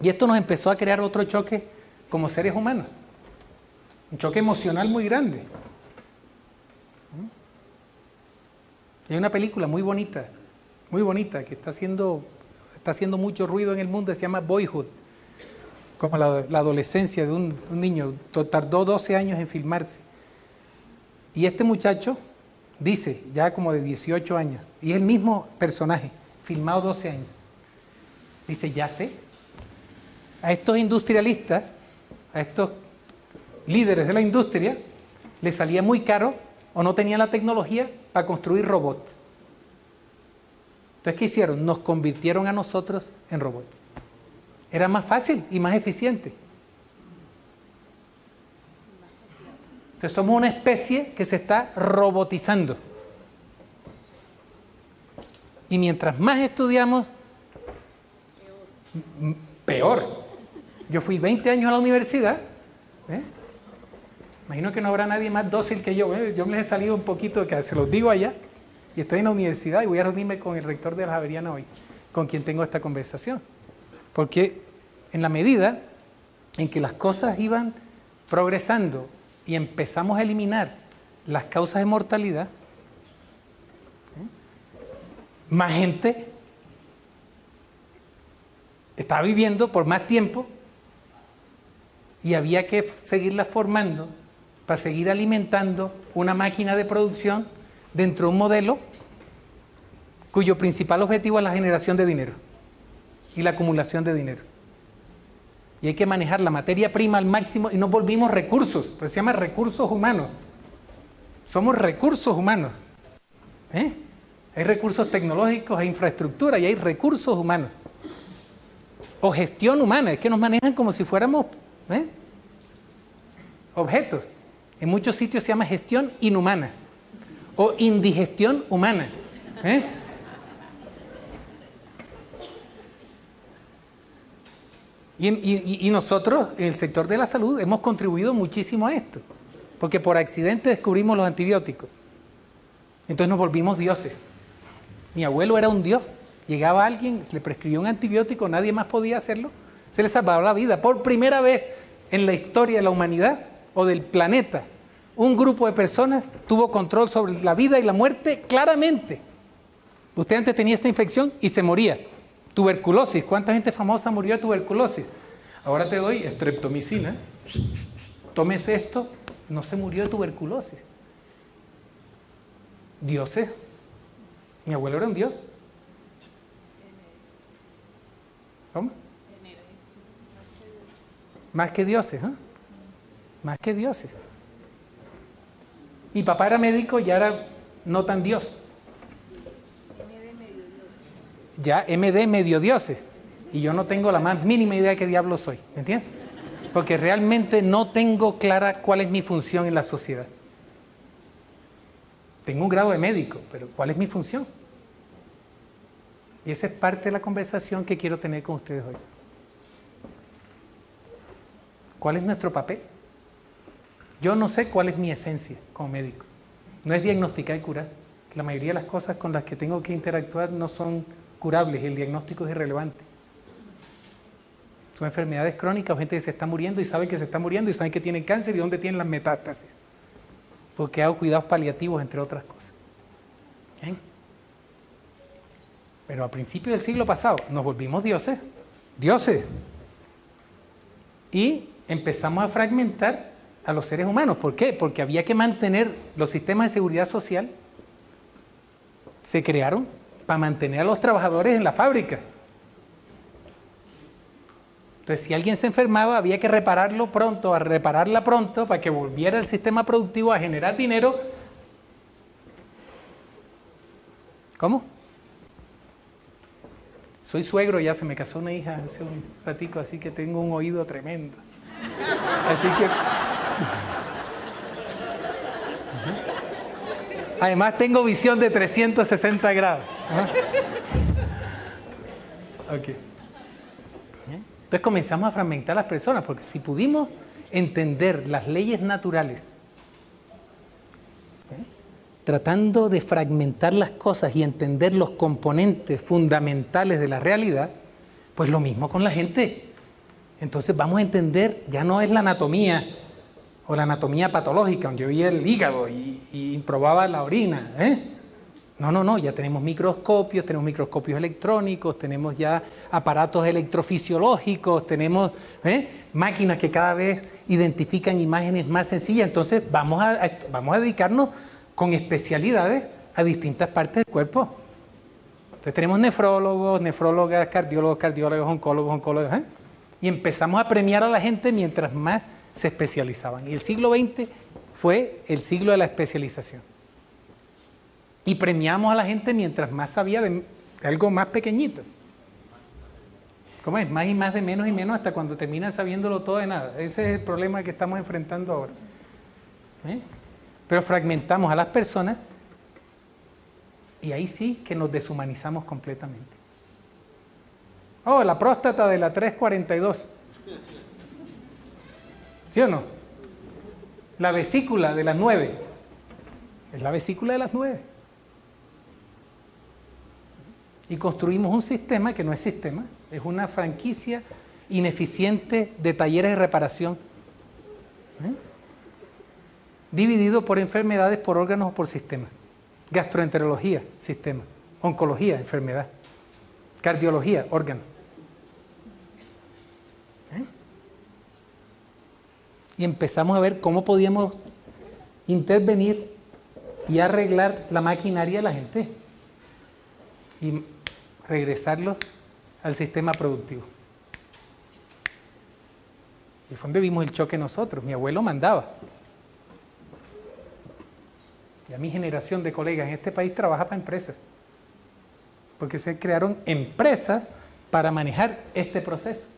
Y esto nos empezó a crear otro choque como seres humanos. Un choque emocional muy grande. Hay una película muy bonita, que está haciendo mucho ruido en el mundo, se llama Boyhood, como la adolescencia de un niño. Tardó 12 años en filmarse. Y este muchacho dice, ya como de 18 años, y es el mismo personaje, filmado 12 años, dice, ya sé, a estos industrialistas, a estos líderes de la industria, les salía muy caro o no tenían la tecnología para construir robots. Entonces, ¿qué hicieron? Nos convirtieron a nosotros en robots. Era más fácil y más eficiente. Entonces, somos una especie que se está robotizando. Y mientras más estudiamos, peor. Yo fui 20 años a la universidad. Imagino que no habrá nadie más dócil que yo. Yo me les he salido un poquito, que se los digo allá, y estoy en la universidad y voy a reunirme con el rector de la Javeriana hoy, con quien tengo esta conversación. Porque en la medida en que las cosas iban progresando y empezamos a eliminar las causas de mortalidad, más gente estaba viviendo por más tiempo y había que seguirla formando para seguir alimentando una máquina de producción dentro de un modelo cuyo principal objetivo es la generación de dinero y la acumulación de dinero. Y hay que manejar la materia prima al máximo y nos volvimos recursos, pero se llama recursos humanos. Somos recursos humanos. Hay recursos tecnológicos, hay infraestructura y hay recursos humanos. O gestión humana, es que nos manejan como si fuéramos objetos. En muchos sitios se llama gestión inhumana o indigestión humana. Y nosotros, en el sector de la salud, hemos contribuido muchísimo a esto, porque por accidente descubrimos los antibióticos. Entonces nos volvimos dioses. Mi abuelo era un dios. Llegaba alguien, se le prescribió un antibiótico, nadie más podía hacerlo, se le salvaba la vida. Por primera vez en la historia de la humanidad o del planeta, un grupo de personas tuvo control sobre la vida y la muerte claramente. Usted antes tenía esa infección y se moría. Tuberculosis, ¿cuánta gente famosa murió de tuberculosis? Ahora te doy streptomicina, tómese esto, no se murió de tuberculosis. Dioses. Mi abuelo era un dios. ¿Cómo? Más que dioses, ¿eh? Más que dioses. Mi papá era médico y era no tan dios. Ya, MD medio dioses. Y yo no tengo la más mínima idea de qué diablo soy, ¿me entiendes? Porque realmente no tengo clara cuál es mi función en la sociedad. Tengo un grado de médico, pero ¿cuál es mi función? Y esa es parte de la conversación que quiero tener con ustedes hoy. ¿Cuál es nuestro papel? Yo no sé cuál es mi esencia como médico. No es diagnosticar y curar. La mayoría de las cosas con las que tengo que interactuar no son curables, el diagnóstico es irrelevante. Son enfermedades crónicas o gente que se está muriendo y sabe que se está muriendo y sabe que tienen cáncer y dónde tienen las metástasis. Porque hago cuidados paliativos, entre otras cosas. ¿Bien? Pero a principios del siglo pasado nos volvimos dioses. Dioses. Y empezamos a fragmentar a los seres humanos. ¿Por qué? Porque había que mantener los sistemas de seguridad social. Se crearon para mantener a los trabajadores en la fábrica. Entonces, si alguien se enfermaba, había que repararlo pronto, a repararla pronto, para que volviera el sistema productivo a generar dinero. ¿Cómo? Soy suegro, ya se me casó una hija hace un ratico, así que tengo un oído tremendo. Así que... Además tengo visión de 360 grados. Ok. Entonces comenzamos a fragmentar a las personas, porque si pudimos entender las leyes naturales, tratando de fragmentar las cosas y entender los componentes fundamentales de la realidad, pues lo mismo con la gente. Entonces vamos a entender, ya no es la anatomía o la anatomía patológica, donde yo veía el hígado y probaba la orina, No, ya tenemos microscopios electrónicos, tenemos ya aparatos electrofisiológicos, tenemos máquinas que cada vez identifican imágenes más sencillas. Entonces vamos a dedicarnos con especialidades a distintas partes del cuerpo. Entonces tenemos nefrólogos, nefrólogas, cardiólogos, oncólogos, y empezamos a premiar a la gente mientras más se especializaban. Y el siglo XX fue el siglo de la especialización. Y premiamos a la gente mientras más sabía de algo más pequeñito. ¿Cómo es? Más y más de menos y menos hasta cuando terminan sabiéndolo todo de nada. Ese es el problema que estamos enfrentando ahora. Pero fragmentamos a las personas y ahí sí que nos deshumanizamos completamente. Oh, la próstata de la 342. ¿Sí o no? La vesícula de las 9. Es la vesícula de las 9. Y construimos un sistema que no es sistema, es una franquicia ineficiente de talleres de reparación, dividido por enfermedades, por órganos o por sistemas. Gastroenterología, sistema. Oncología, enfermedad. Cardiología, órgano. Y empezamos a ver cómo podíamos intervenir y arreglar la maquinaria de la gente. y regresarlos al sistema productivo. Y fue donde vimos el choque nosotros. Mi abuelo mandaba. Ya mi generación de colegas en este país trabaja para empresas. Porque se crearon empresas para manejar este proceso.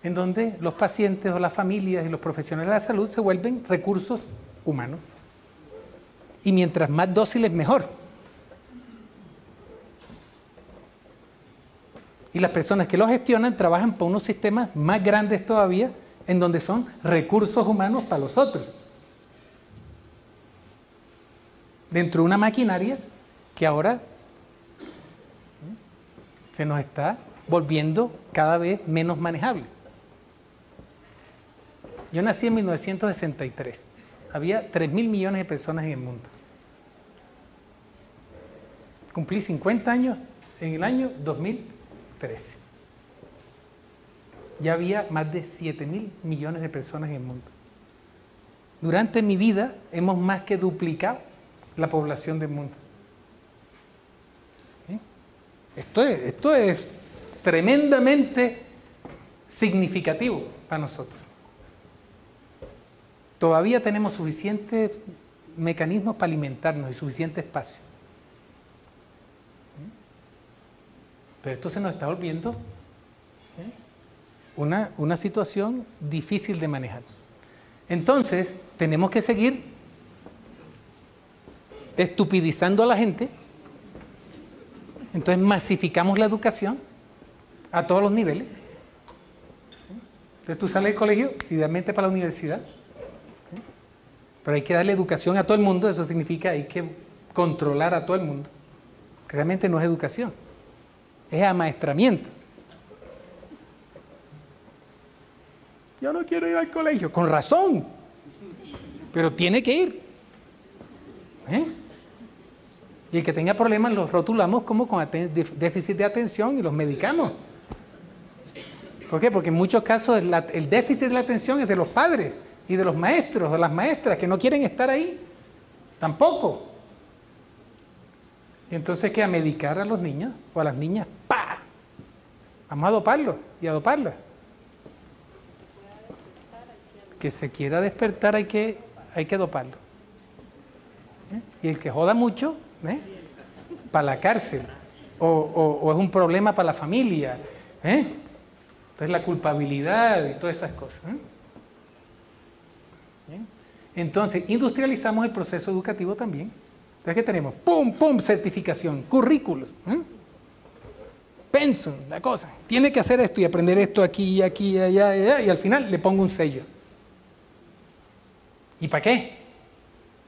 En donde los pacientes o las familias y los profesionales de la salud se vuelven recursos humanos. Y mientras más dóciles, mejor. Y las personas que lo gestionan trabajan por unos sistemas más grandes todavía, en donde son recursos humanos para los otros. Dentro de una maquinaria que ahora se nos está volviendo cada vez menos manejable. Yo nací en 1963. Había 3.000 millones de personas en el mundo. Cumplí 50 años en el año 2013. Ya había más de 7.000 millones de personas en el mundo. Durante mi vida hemos más que duplicado la población del mundo. ¿Sí? Esto es tremendamente significativo para nosotros. Todavía tenemos suficientes mecanismos para alimentarnos y suficiente espacio. Pero esto se nos está volviendo una situación difícil de manejar. Entonces, tenemos que seguir estupidizando a la gente. Entonces, masificamos la educación a todos los niveles. Entonces, tú sales del colegio, idealmente para la universidad. Pero hay que darle educación a todo el mundo. Eso significa hay que controlar a todo el mundo. Realmente no es educación, es amaestramiento. Yo no quiero ir al colegio, con razón, pero tiene que ir. Y el que tenga problemas los rotulamos como con déficit de atención y los medicamos. ¿Por qué? Porque en muchos casos el déficit de la atención es de los padres y de los maestros o las maestras que no quieren estar ahí. Tampoco. Y entonces, ¿qué? A medicar a los niños o a las niñas. ¡Pah! Vamos a doparlos y a doparlas. Que se quiera despertar hay que doparlo. Y el que joda mucho, para la cárcel. O es un problema para la familia. Entonces la culpabilidad y todas esas cosas. ¿Bien? Entonces, industrializamos el proceso educativo también. Entonces, ¿qué tenemos? ¡Pum, pum! Certificación, currículos. Pensum, la cosa. Tiene que hacer esto y aprender esto aquí, aquí, allá, allá, y al final le pongo un sello. ¿Y para qué?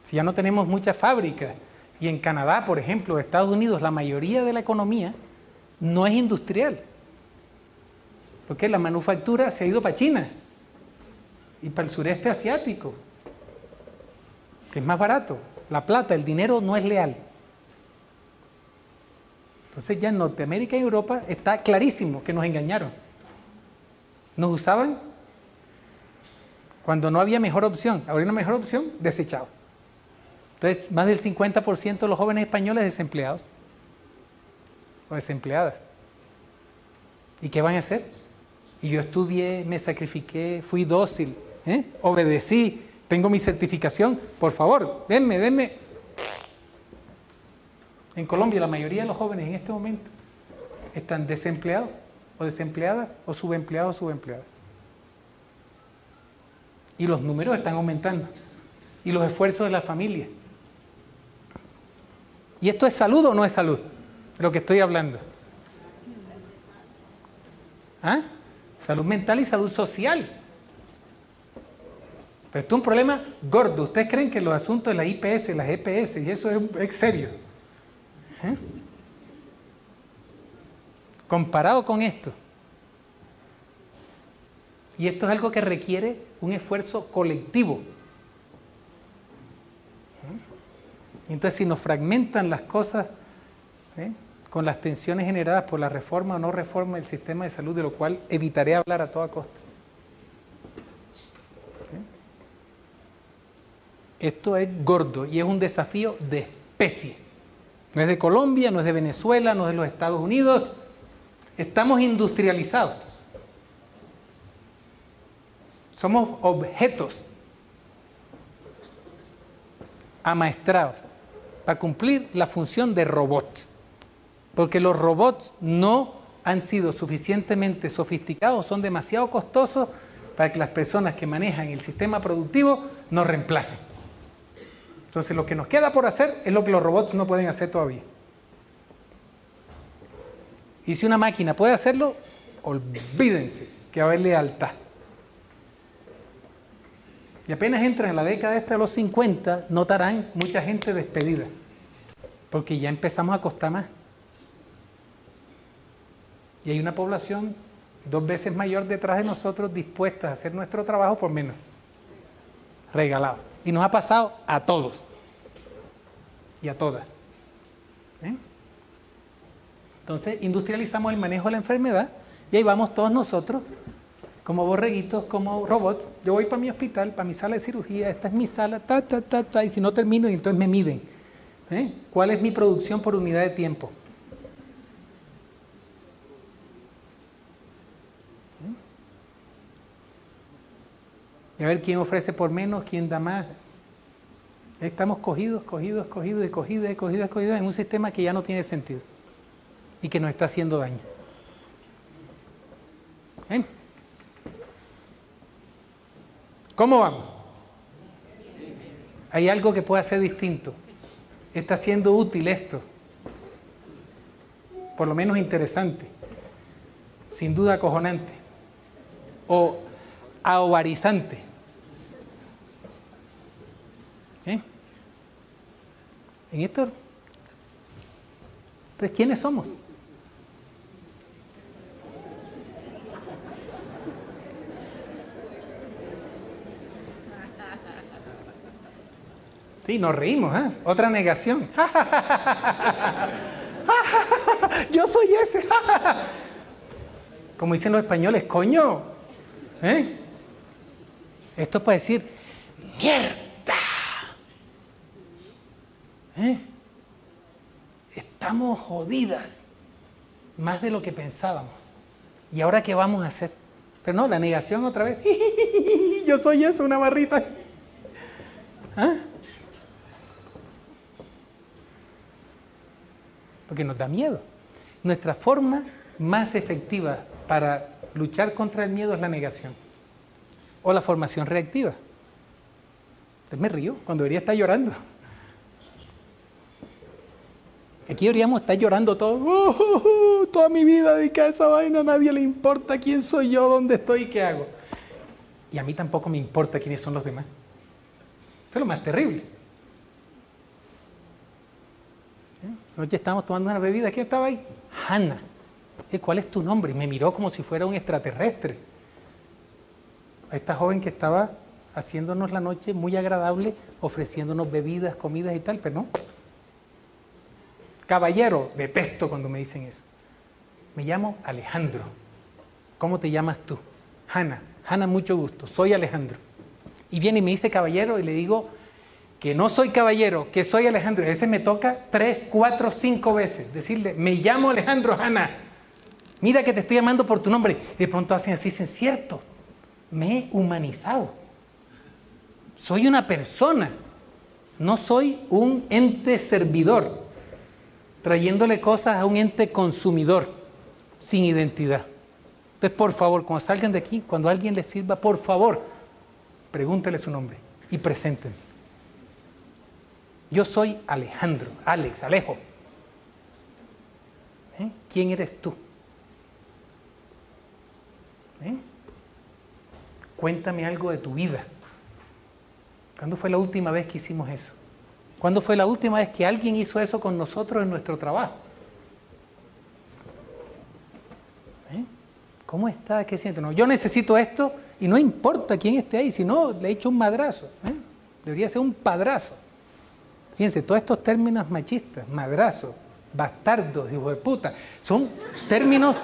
Si ya no tenemos muchas fábricas. Y en Canadá, por ejemplo, Estados Unidos, la mayoría de la economía no es industrial. Porque la manufactura se ha ido para China y para el sureste asiático, que es más barato. La plata, el dinero no es leal. Entonces ya en Norteamérica y Europa está clarísimo que nos engañaron. Nos usaban cuando no había mejor opción. Ahora hay una mejor opción, desechado. Entonces, más del 50% de los jóvenes españoles desempleados o desempleadas. ¿Y qué van a hacer? Y yo estudié, me sacrifiqué, fui dócil, obedecí, tengo mi certificación. Por favor, denme. En Colombia la mayoría de los jóvenes en este momento están desempleados o desempleadas o subempleados o subempleadas. Y los números están aumentando. Y los esfuerzos de la familia. ¿Y esto es salud o no es salud? De lo que estoy hablando. ¿Ah? Salud mental y salud social. Pero esto es un problema gordo. ¿Ustedes creen que los asuntos de la IPS, las EPS, y eso es serio? Comparado con esto. Y esto es algo que requiere un esfuerzo colectivo. Entonces, si nos fragmentan las cosas con las tensiones generadas por la reforma o no reforma del sistema de salud, de lo cual evitaré hablar a toda costa. Esto es gordo y es un desafío de... especie. No es de Colombia, no es de Venezuela, no es de los Estados Unidos. Estamos industrializados. Somos objetos amaestrados para cumplir la función de robots. Porque los robots no han sido suficientemente sofisticados, son demasiado costosos para que las personas que manejan el sistema productivo nos reemplacen. Entonces lo que nos queda por hacer es lo que los robots no pueden hacer todavía. Y si una máquina puede hacerlo, olvídense que va a haber lealtad. Y apenas entran en la década esta de los 50, notarán mucha gente despedida, porque ya empezamos a costar más. Y hay una población 2 veces mayor detrás de nosotros dispuesta a hacer nuestro trabajo por menos. Regalado. Y nos ha pasado a todos. Y a todas. ¿Eh? Entonces industrializamos el manejo de la enfermedad y ahí vamos todos nosotros como borreguitos, como robots. Yo voy para mi hospital, para mi sala de cirugía, esta es mi sala, y si no termino, y entonces me miden. ¿Cuál es mi producción por unidad de tiempo? Y a ver quién ofrece por menos, quién da más. Estamos cogidos en un sistema que ya no tiene sentido y que nos está haciendo daño. ¿Cómo vamos? Hay algo que pueda ser distinto. Está siendo útil esto. Por lo menos interesante. Sin duda acojonante. O ahovarizante. En esto. Entonces, ¿quiénes somos? Sí, nos reímos, ¿eh? Otra negación. Yo soy ese. Como dicen los españoles, coño. Esto puede decir, mierda. Estamos jodidas. Más de lo que pensábamos. ¿Y ahora qué vamos a hacer? Pero no, la negación otra vez. Yo soy eso, una barrita. Porque nos da miedo. Nuestra forma más efectiva para luchar contra el miedo es la negación. O la formación reactiva. Entonces me río cuando debería estar llorando. Aquí deberíamos estar llorando todos. Toda mi vida dedicada a esa vaina, a nadie le importa quién soy yo, dónde estoy y qué hago. Y a mí tampoco me importa quiénes son los demás. Eso es lo más terrible. Anoche estábamos tomando una bebida. ¿Quién estaba ahí? Hannah. ¿Cuál es tu nombre? Y me miró como si fuera un extraterrestre. A esta joven que estaba haciéndonos la noche muy agradable, ofreciéndonos bebidas, comidas y tal, pero no. Caballero, detesto cuando me dicen eso. Me llamo Alejandro. ¿Cómo te llamas tú? Hannah. Hannah, mucho gusto. Soy Alejandro. Y viene y me dice caballero y le digo que no soy caballero, que soy Alejandro. Y a veces me toca 3, 4, 5 veces decirle, me llamo Alejandro, Hannah. Mira que te estoy llamando por tu nombre. Y de pronto hacen así, dicen, cierto, me he humanizado. Soy una persona. No soy un ente servidor, trayéndole cosas a un ente consumidor, sin identidad. Entonces, por favor, cuando salgan de aquí, cuando alguien les sirva, por favor, pregúntele su nombre y preséntense. Yo soy Alejandro, Alex, Alejo. ¿Quién eres tú? Cuéntame algo de tu vida. ¿Cuándo fue la última vez que hicimos eso? ¿Cuándo fue la última vez que alguien hizo eso con nosotros en nuestro trabajo? ¿Cómo está? ¿Qué siente? No, yo necesito esto y no importa quién esté ahí, si no, le he hecho un madrazo. Debería ser un padrazo. Fíjense, todos estos términos machistas, madrazo, bastardos, hijo de puta, son términos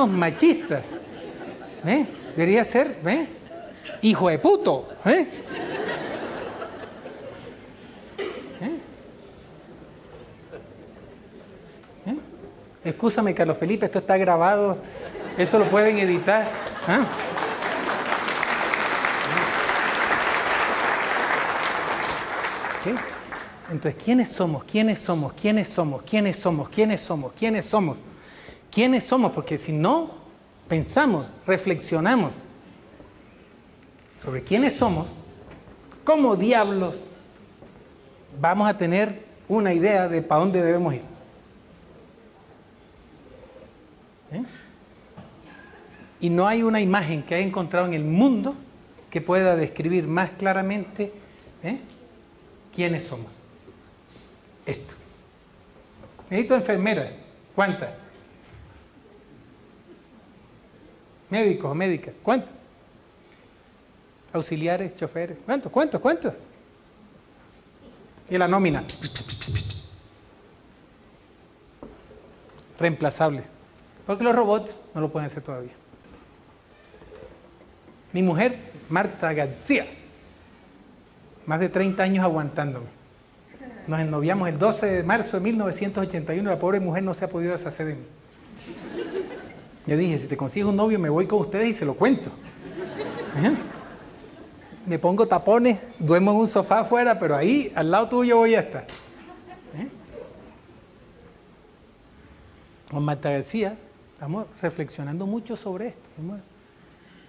machistas. Debería ser, hijo de puto. Excúsame, Carlos Felipe, esto está grabado. Eso lo pueden editar. ¿Ah? ¿Okay? Entonces, ¿quiénes somos? ¿Quiénes somos? ¿Quiénes somos? ¿Quiénes somos? ¿Quiénes somos? ¿Quiénes somos? ¿Quiénes somos? Porque si no pensamos, reflexionamos sobre quiénes somos, ¿cómo diablos vamos a tener una idea de para dónde debemos ir? Y no hay una imagen que haya encontrado en el mundo que pueda describir más claramente quiénes somos. Esto. Necesito enfermeras. ¿Cuántas? Médicos o médicas. ¿Cuántos? Auxiliares, choferes. ¿Cuántos? Y la nómina. Reemplazables. Porque los robots no lo pueden hacer todavía. Mi mujer, Marta García, más de 30 años aguantándome. Nos ennoviamos el 12 de marzo de 1981, la pobre mujer no se ha podido deshacer de mí. Yo dije, si te consigues un novio me voy con ustedes y se lo cuento. Me pongo tapones, duermo en un sofá afuera, pero ahí, al lado tuyo voy a estar. Con Marta García, estamos reflexionando mucho sobre esto.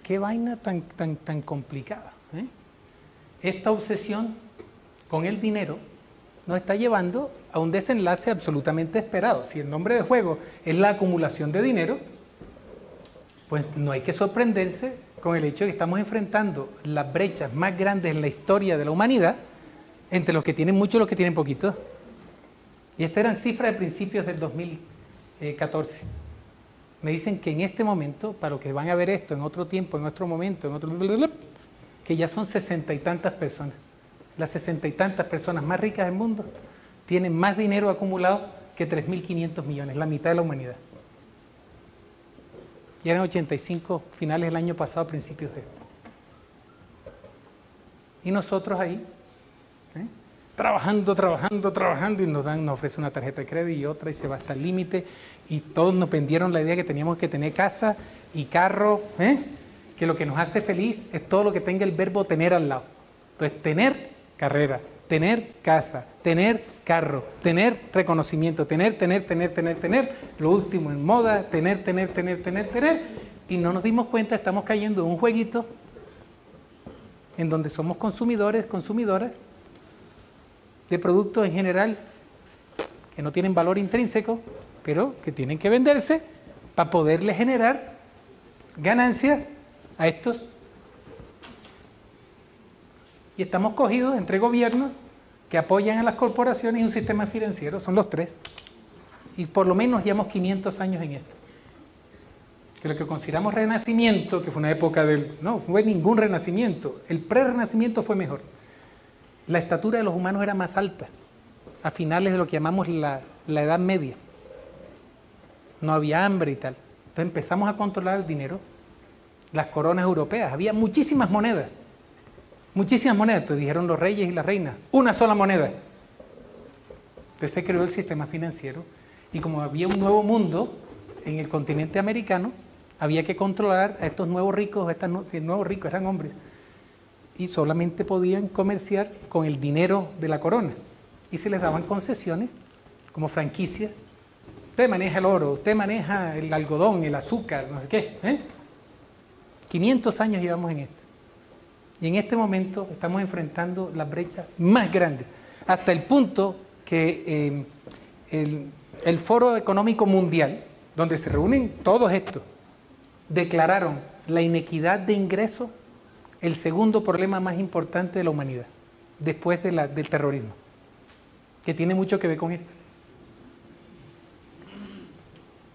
Qué vaina tan complicada. Esta obsesión con el dinero nos está llevando a un desenlace absolutamente esperado. Si el nombre de juego es la acumulación de dinero, pues no hay que sorprenderse con el hecho de que estamos enfrentando las brechas más grandes en la historia de la humanidad entre los que tienen mucho y los que tienen poquito. Y estas eran cifras de principios del 2014. Me dicen que en este momento, para los que van a ver esto en otro tiempo, en otro momento, en otro... que ya son 60 y tantas personas. Las 60 y tantas personas más ricas del mundo tienen más dinero acumulado que 3.500 millones, la mitad de la humanidad. Y eran 85 finales del año pasado, principios de este. Y nosotros ahí, trabajando, y nos ofrece una tarjeta de crédito y otra, y se va hasta el límite, y todos nos vendieron la idea que teníamos que tener casa y carro, que lo que nos hace feliz es todo lo que tenga el verbo tener al lado. Entonces, tener carrera, tener casa, tener carro, tener reconocimiento, tener, lo último en moda, tener, y no nos dimos cuenta, estamos cayendo en un jueguito en donde somos consumidores, consumidoras, de productos en general que no tienen valor intrínseco, pero que tienen que venderse para poderle generar ganancias a estos. Y estamos cogidos entre gobiernos que apoyan a las corporaciones y un sistema financiero, son los tres. Y por lo menos llevamos 500 años en esto. Que lo que consideramos renacimiento, que fue una época del... No, fue ningún renacimiento. El pre-renacimiento fue mejor. La estatura de los humanos era más alta, a finales de lo que llamamos la Edad Media. No había hambre y tal. Entonces empezamos a controlar el dinero, las coronas europeas. Había muchísimas monedas. Entonces dijeron los reyes y las reinas, una sola moneda. Entonces se creó el sistema financiero. Y como había un nuevo mundo en el continente americano, había que controlar a estos nuevos ricos, nuevos ricos eran hombres. Y solamente podían comerciar con el dinero de la corona. Y se les daban concesiones como franquicias. Usted maneja el oro, usted maneja el algodón, el azúcar, no sé qué. 500 años llevamos en esto. Y en este momento estamos enfrentando las brechas más grandes. Hasta el punto que el Foro Económico Mundial, donde se reúnen todos estos, declararon la inequidad de ingresos el segundo problema más importante de la humanidad, después del terrorismo, que tiene mucho que ver con esto.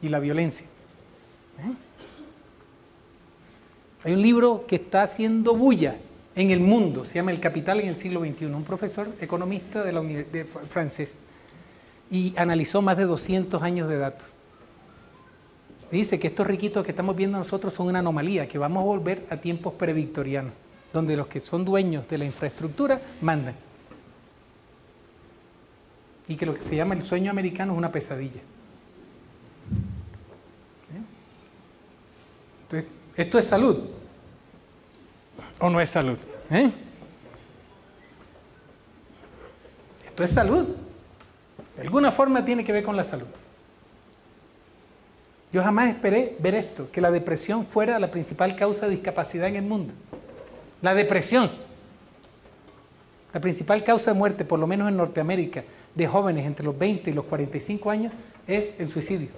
Y la violencia. Hay un libro que está haciendo bulla en el mundo, se llama El Capital en el siglo XXI, un profesor economista francés, y analizó más de 200 años de datos. Dice que estos riquitos que estamos viendo nosotros son una anomalía, que vamos a volver a tiempos previctorianos, donde los que son dueños de la infraestructura mandan. Y que lo que se llama el sueño americano es una pesadilla. Entonces, ¿esto es salud o no es salud? Esto es salud. De alguna forma tiene que ver con la salud. Yo jamás esperé ver esto, que la depresión fuera la principal causa de discapacidad en el mundo. La depresión. La principal causa de muerte, por lo menos en Norteamérica, de jóvenes entre los 20 y los 45 años, es el suicidio.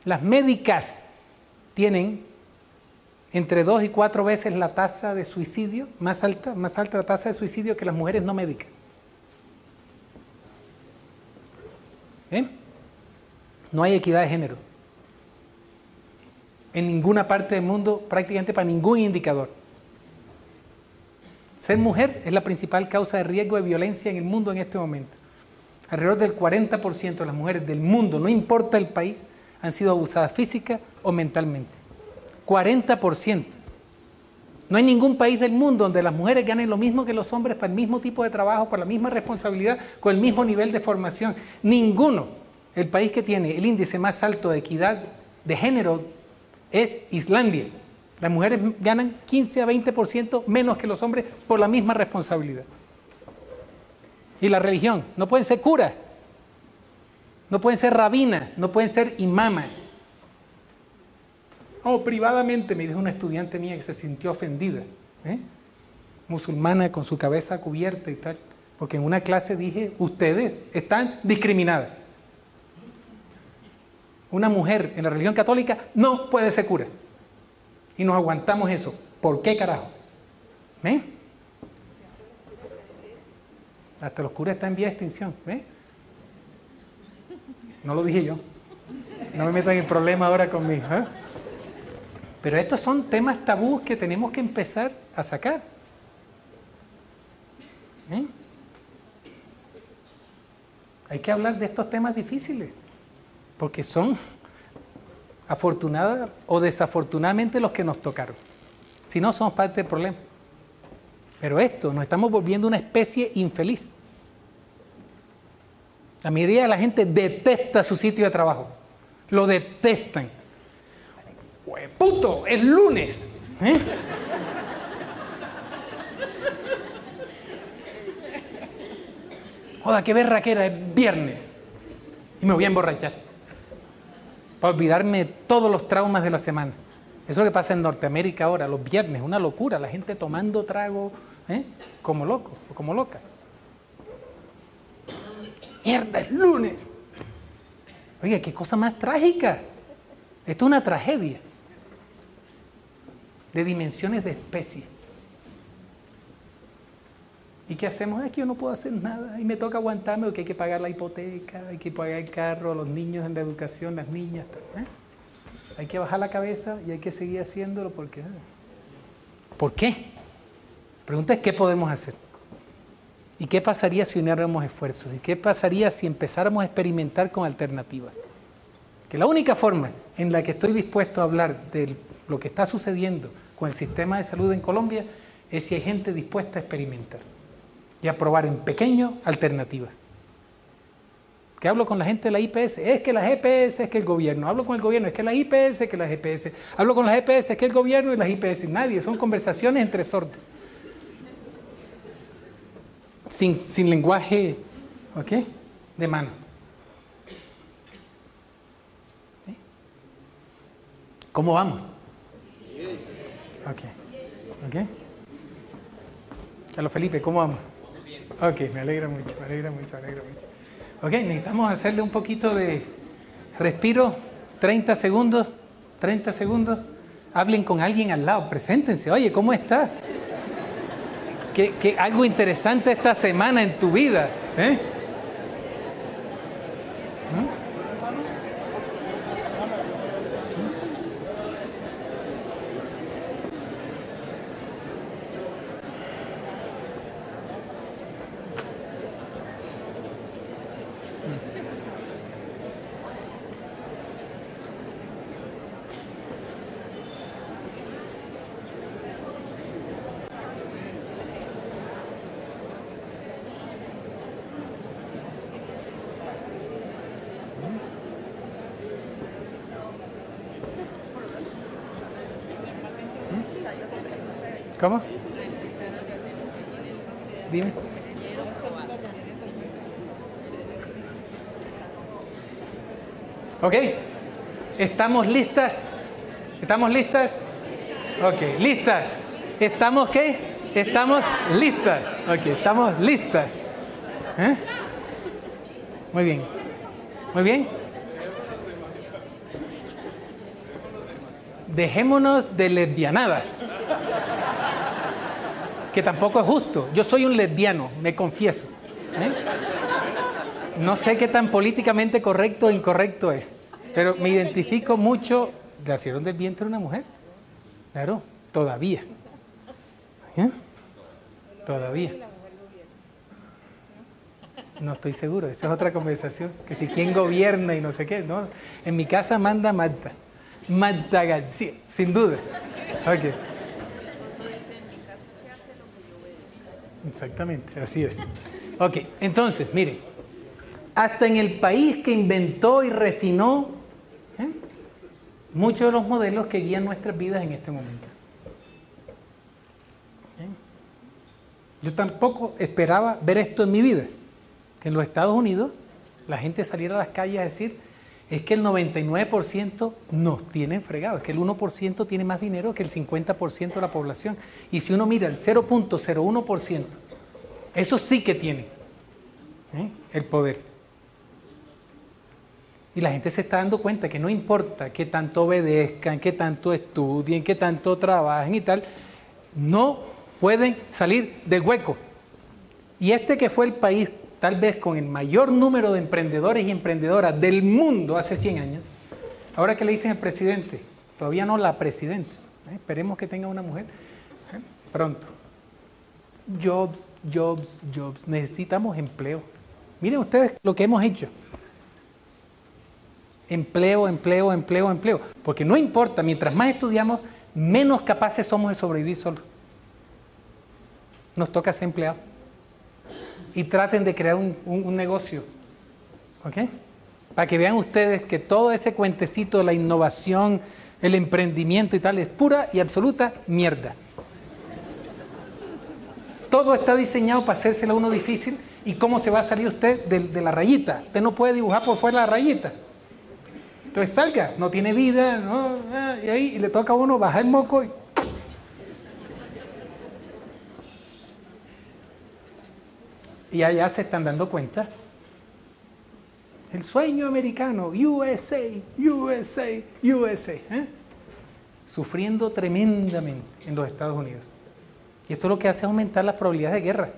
Las médicas tienen entre 2 y 4 veces la tasa de suicidio, más alta la tasa de suicidio que las mujeres no médicas. No hay equidad de género. En ninguna parte del mundo, prácticamente para ningún indicador. Ser mujer es la principal causa de riesgo de violencia en el mundo en este momento. Alrededor del 40% de las mujeres del mundo, no importa el país, han sido abusadas física o mentalmente. 40%. No hay ningún país del mundo donde las mujeres ganen lo mismo que los hombres para el mismo tipo de trabajo, por la misma responsabilidad, con el mismo nivel de formación. Ninguno. El país que tiene el índice más alto de equidad de género es Islandia. Las mujeres ganan 15 a 20% menos que los hombres por la misma responsabilidad. Y la religión, no pueden ser curas, no pueden ser rabinas, no pueden ser imamas. Privadamente me dijo una estudiante mía que se sintió ofendida, musulmana con su cabeza cubierta y tal, porque en una clase dije, ustedes están discriminadas. Una mujer en la religión católica no puede ser cura. Y nos aguantamos eso. ¿Por qué carajo? Hasta los curas están en vía de extinción. No lo dije yo. No me metan en problema ahora conmigo. Pero estos son temas tabús que tenemos que empezar a sacar. Hay que hablar de estos temas difíciles. Porque son, afortunada o desafortunadamente, los que nos tocaron. Si no, somos parte del problema. Pero esto, nos estamos volviendo una especie infeliz. La mayoría de la gente detesta su sitio de trabajo. Lo detestan. ¡Puto! ¡Es lunes! Joda, qué berraquera, es viernes. Y me voy a emborrachar. Para olvidarme de todos los traumas de la semana. Eso es lo que pasa en Norteamérica ahora, los viernes, una locura, la gente tomando trago, como loco o como loca. ¡Mierda, es lunes! Oiga, qué cosa más trágica. Esto es una tragedia de dimensiones de especie. ¿Y qué hacemos? Es que yo no puedo hacer nada y me toca aguantarme porque hay que pagar la hipoteca, hay que pagar el carro, los niños en la educación, las niñas. Hay que bajar la cabeza y hay que seguir haciéndolo porque... ¿Por qué? La pregunta es ¿qué podemos hacer? ¿Y qué pasaría si uniéramos esfuerzos? ¿Y qué pasaría si empezáramos a experimentar con alternativas? Que la única forma en la que estoy dispuesto a hablar de lo que está sucediendo con el sistema de salud en Colombia es si hay gente dispuesta a experimentar y a probar en pequeño alternativas. Que hablo con la gente de la IPS, es que la GPS es que el gobierno, hablo con el gobierno, es que la IPS es que la GPS, hablo con la GPS es que el gobierno y las IPS, nadie, son conversaciones entre sordos. Sin lenguaje, ¿ok? De mano. ¿Cómo vamos? Ok. Carlos Felipe, ¿cómo vamos? Ok, me alegra mucho. Ok, necesitamos hacerle un poquito de respiro, 30 segundos. Hablen con alguien al lado, preséntense. Oye, ¿cómo estás? ¿Qué algo interesante esta semana en tu vida? ¿Cómo? Dime. Ok. ¿Estamos listas? ¿Estamos listas? Ok, listas. ¿Estamos qué? Estamos listas. Ok, estamos listas. ¿Eh? Muy bien. Muy bien. Dejémonos de lesbianadas. Que tampoco es justo. Yo soy un lesbiano, me confieso. No sé qué tan políticamente correcto o incorrecto es, pero me identifico mucho. ¿Nacieron del vientre de una mujer? Claro, todavía. Todavía. No estoy seguro, esa es otra conversación. Que si quién gobierna y no sé qué. No, en mi casa manda Magda. Magda García, sin duda. Ok. Exactamente, así es. Ok, entonces, miren, hasta en el país que inventó y refinó muchos de los modelos que guían nuestras vidas en este momento. Yo tampoco esperaba ver esto en mi vida, que en los Estados Unidos la gente saliera a las calles a decir, es que el 99% nos tienen fregados, es que el 1% tiene más dinero que el 50% de la población. Y si uno mira el 0.01%, eso sí que tiene el poder. Y la gente se está dando cuenta que no importa que tanto obedezcan, que tanto estudien, que tanto trabajen y tal, no pueden salir del hueco. Y este que fue el país tal vez con el mayor número de emprendedores y emprendedoras del mundo hace 100 años, ahora que le dicen al presidente, todavía no la presidenta, esperemos que tenga una mujer pronto. Jobs, jobs, jobs, necesitamos empleo. Miren ustedes lo que hemos hecho. Empleo, empleo, empleo, empleo. Porque no importa, mientras más estudiamos, menos capaces somos de sobrevivir solos. Nos toca ser empleados. Y traten de crear un negocio. ¿Ok? Para que vean ustedes que todo ese cuentecito de la innovación, el emprendimiento y tal, es pura y absoluta mierda. Todo está diseñado para hacérselo a uno difícil. ¿Y cómo se va a salir usted de la rayita? Usted no puede dibujar por fuera la rayita. Entonces salga, no tiene vida, ¿no? Y ahí le toca a uno bajar el moco. Y allá se están dando cuenta. El sueño americano, USA, USA, USA. Sufriendo tremendamente en los Estados Unidos. Y esto lo que hace es aumentar las probabilidades de guerra.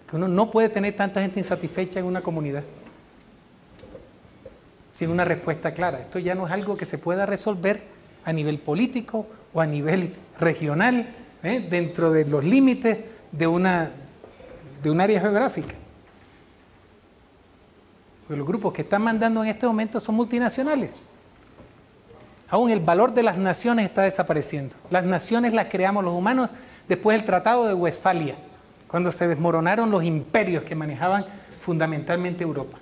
Que uno no puede tener tanta gente insatisfecha en una comunidad sin una respuesta clara. Esto ya no es algo que se pueda resolver a nivel político o a nivel regional, dentro de los límites de un área geográfica. Porque los grupos que están mandando en este momento son multinacionales. Aún el valor de las naciones está desapareciendo. Las naciones las creamos los humanos después del Tratado de Westfalia, cuando se desmoronaron los imperios que manejaban fundamentalmente Europa.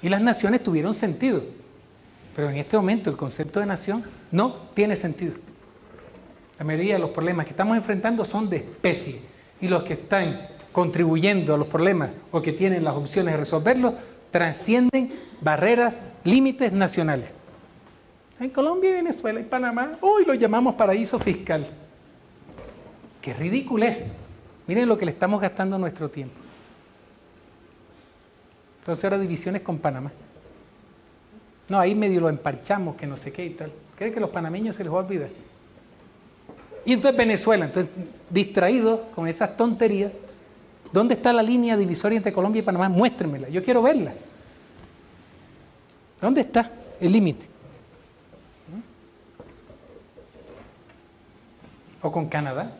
Y las naciones tuvieron sentido, pero en este momento el concepto de nación no tiene sentido. La mayoría de los problemas que estamos enfrentando son de especie, y los que están contribuyendo a los problemas o que tienen las opciones de resolverlos trascienden barreras, límites nacionales. En Colombia, Venezuela y Panamá, hoy lo llamamos paraíso fiscal. ¡Qué ridiculez! Miren lo que le estamos gastando nuestro tiempo. Entonces ahora divisiones con Panamá. No, ahí medio lo emparchamos, que no sé qué y tal. ¿Creen que a los panameños se les va a olvidar? Y entonces Venezuela, entonces distraídos con esas tonterías, ¿dónde está la línea divisoria entre Colombia y Panamá? Muéstrenmela, yo quiero verla. ¿Dónde está el límite? ¿O con Canadá?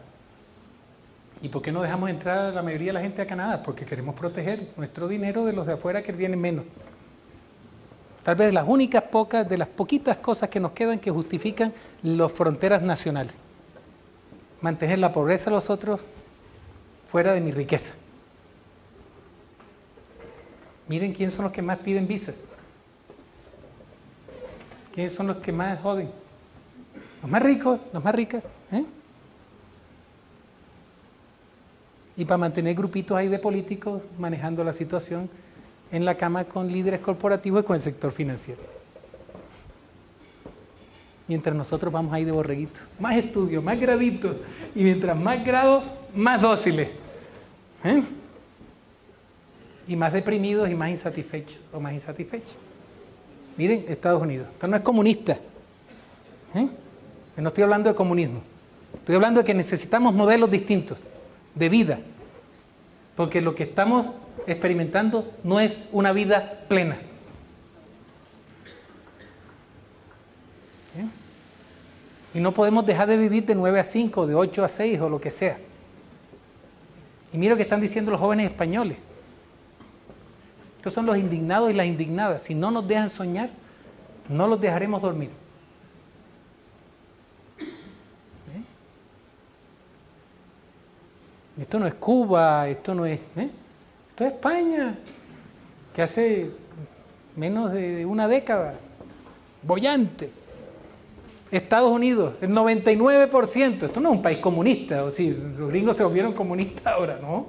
¿Y por qué no dejamos entrar a la mayoría de la gente a Canadá? Porque queremos proteger nuestro dinero de los de afuera que tienen menos. Tal vez de las poquitas cosas que nos quedan que justifican las fronteras nacionales. Mantener la pobreza de los otros fuera de mi riqueza. Miren quiénes son los que más piden visa. ¿Quiénes son los que más joden? Los más ricos, los más ricas. ¿eh? Y para mantener grupitos ahí de políticos manejando la situación en la cama con líderes corporativos y con el sector financiero. Mientras nosotros vamos ahí de borreguitos, más estudios, más graditos, y mientras más grados, más dóciles, ¿eh? Y más deprimidos y más insatisfechos o más insatisfechos. Miren, Estados Unidos, esto no es comunista, ¿eh? Yo no estoy hablando de comunismo, estoy hablando de que necesitamos modelos distintos de vida, porque lo que estamos experimentando no es una vida plena. ¿Eh? Y no podemos dejar de vivir de 9 a 5, de 8 a 6 o lo que sea. Y mira lo que están diciendo los jóvenes españoles. Estos son los indignados y las indignadas. Si no nos dejan soñar, no los dejaremos dormir. ¿Eh? Esto no es Cuba, esto no es... Esto es España, que hace menos de una década, boyante. Estados Unidos, el 99%. Esto no es un país comunista, o sí, los gringos se volvieron comunistas ahora, ¿no?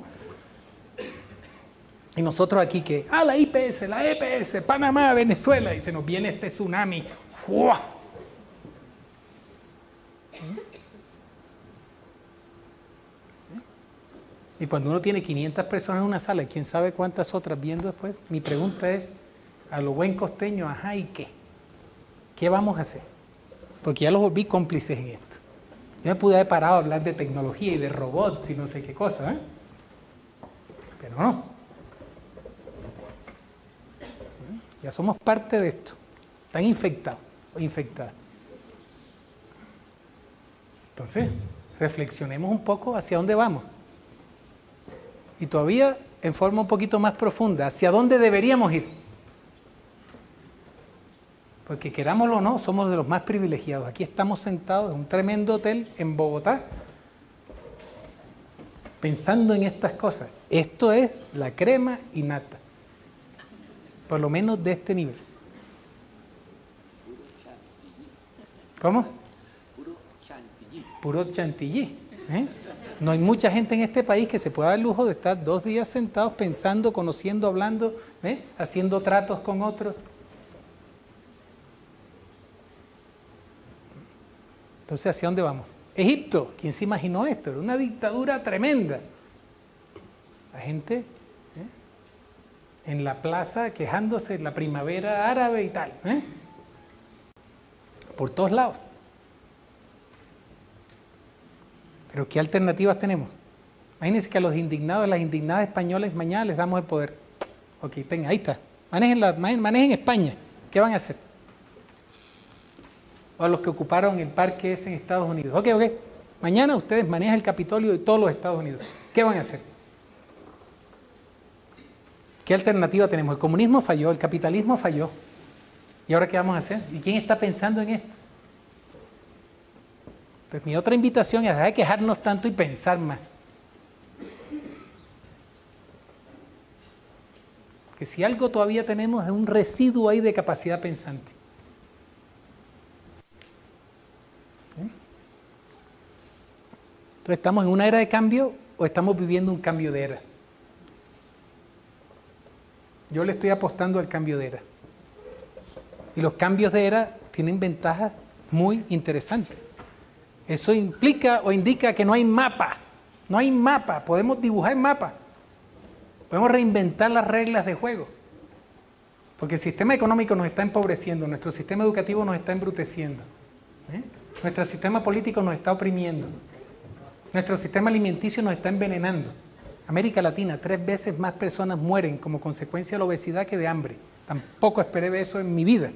Y nosotros aquí que, la IPS, la EPS, Panamá, Venezuela, y se nos viene este tsunami. ¡Fua! Y cuando uno tiene 500 personas en una sala y quién sabe cuántas otras viendo después, mi pregunta es, a lo buen costeño, ajá, ¿y qué? ¿Qué vamos a hacer? Porque ya los volví cómplices en esto. Yo me pude haber parado a hablar de tecnología y de robots y no sé qué cosa, ¿eh? Pero no. Ya somos parte de esto. Están infectados o infectadas. Entonces, reflexionemos un poco hacia dónde vamos. Y todavía en forma un poquito más profunda, hacia dónde deberíamos ir. Porque querámoslo o no, somos de los más privilegiados. Aquí estamos sentados en un tremendo hotel en Bogotá, pensando en estas cosas. Esto es la crema y nata. Por lo menos de este nivel. ¿Cómo? Puro chantilly. ¿Eh? No hay mucha gente en este país que se pueda dar el lujo de estar 2 días sentados pensando, conociendo, hablando, ¿eh? Haciendo tratos con otros. Entonces, ¿hacia dónde vamos? Egipto, ¿quién se imaginó esto? Era una dictadura tremenda. La gente en la plaza quejándose de la primavera árabe y tal. Por todos lados. Pero ¿qué alternativas tenemos? Imagínense que a los indignados, a las indignadas españoles, mañana les damos el poder. Ok, tengan, ahí está. Manejen España. ¿Qué van a hacer? O a los que ocuparon el parque ese en Estados Unidos. Ok. Mañana ustedes manejan el Capitolio de todos los Estados Unidos. ¿Qué van a hacer? ¿Qué alternativa tenemos? El comunismo falló, el capitalismo falló. ¿Y ahora qué vamos a hacer? ¿Y quién está pensando en esto? Entonces, mi otra invitación es dejar de quejarnos tanto y pensar más. Que si algo todavía tenemos es un residuo ahí de capacidad pensante. Entonces, ¿estamos en una era de cambio o estamos viviendo un cambio de era? Yo le estoy apostando al cambio de era. Y los cambios de era tienen ventajas muy interesantes. Eso implica o indica que no hay mapa. No hay mapa. Podemos dibujar mapa. Podemos reinventar las reglas de juego. Porque el sistema económico nos está empobreciendo, nuestro sistema educativo nos está embruteciendo. Nuestro sistema político nos está oprimiendo. Nuestro sistema alimenticio nos está envenenando. América Latina, 3 veces más personas mueren como consecuencia de la obesidad que de hambre. Tampoco esperé ver eso en mi vida.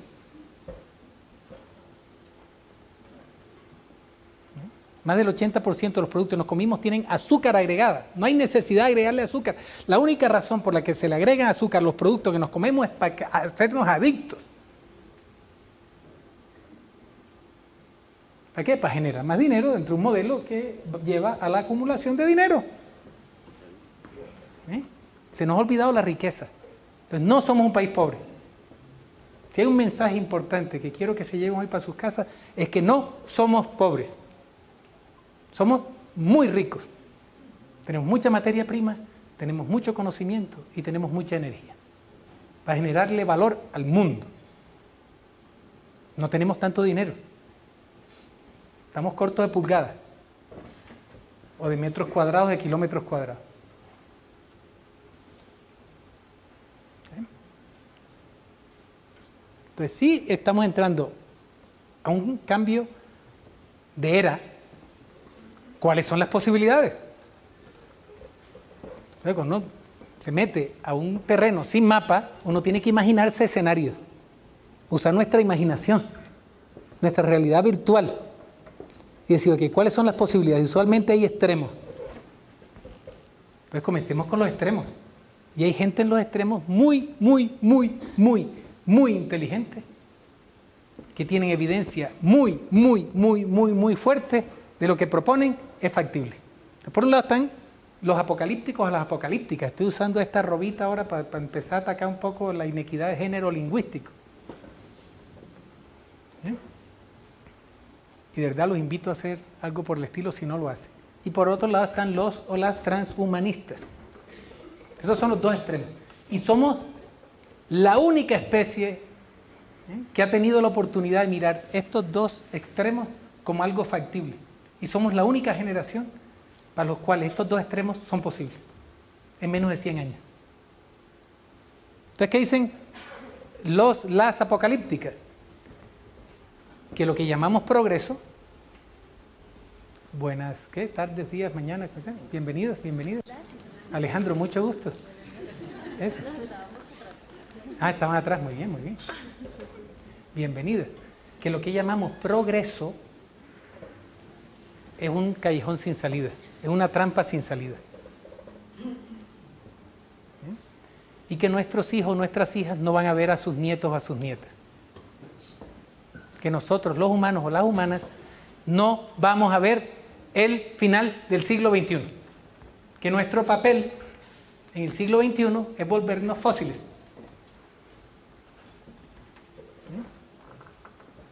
Más del 80% de los productos que nos comimos tienen azúcar agregada. No hay necesidad de agregarle azúcar. La única razón por la que se le agregan azúcar a los productos que nos comemos es para hacernos adictos. ¿Para qué? Para generar más dinero dentro de un modelo que lleva a la acumulación de dinero. Se nos ha olvidado la riqueza. Entonces no somos un país pobre. Si hay un mensaje importante que quiero que se lleven hoy para sus casas, es que no somos pobres. Somos muy ricos. Tenemos mucha materia prima, tenemos mucho conocimiento y tenemos mucha energía para generarle valor al mundo. No tenemos tanto dinero. Estamos cortos de pulgadas o de metros cuadrados, de kilómetros cuadrados. Entonces sí estamos entrando a un cambio de era. ¿Cuáles son las posibilidades? Entonces, cuando uno se mete a un terreno sin mapa, uno tiene que imaginarse escenarios, usar nuestra imaginación, nuestra realidad virtual y decir, ok, ¿cuáles son las posibilidades? Usualmente hay extremos. Entonces comencemos con los extremos. Y hay gente en los extremos muy inteligente, que tienen evidencia muy fuerte de lo que proponen es factible. Por un lado están los apocalípticos a las apocalípticas. Estoy usando esta robita ahora para empezar a atacar un poco la inequidad de género lingüístico. Y de verdad los invito a hacer algo por el estilo si no lo hacen. Y por otro lado están los o las transhumanistas. Esos son los dos extremos. Y somos la única especie que ha tenido la oportunidad de mirar estos dos extremos como algo factible. Y somos la única generación para los cuales estos dos extremos son posibles en menos de 100 años. Entonces, ¿qué dicen las apocalípticas? Que lo que llamamos progreso, buenas, ¿qué? Tardes, días, mañanas, bienvenidos, bienvenidos. Alejandro, mucho gusto. Eso. Ah, estaban atrás, muy bien, muy bien. Bienvenidos. Que lo que llamamos progreso es un callejón sin salida, es una trampa sin salida. Y que nuestros hijos, nuestras hijas no van a ver a sus nietos o a sus nietas. Que nosotros, los humanos o las humanas, no vamos a ver el final del siglo XXI. Que nuestro papel en el siglo XXI es volvernos fósiles.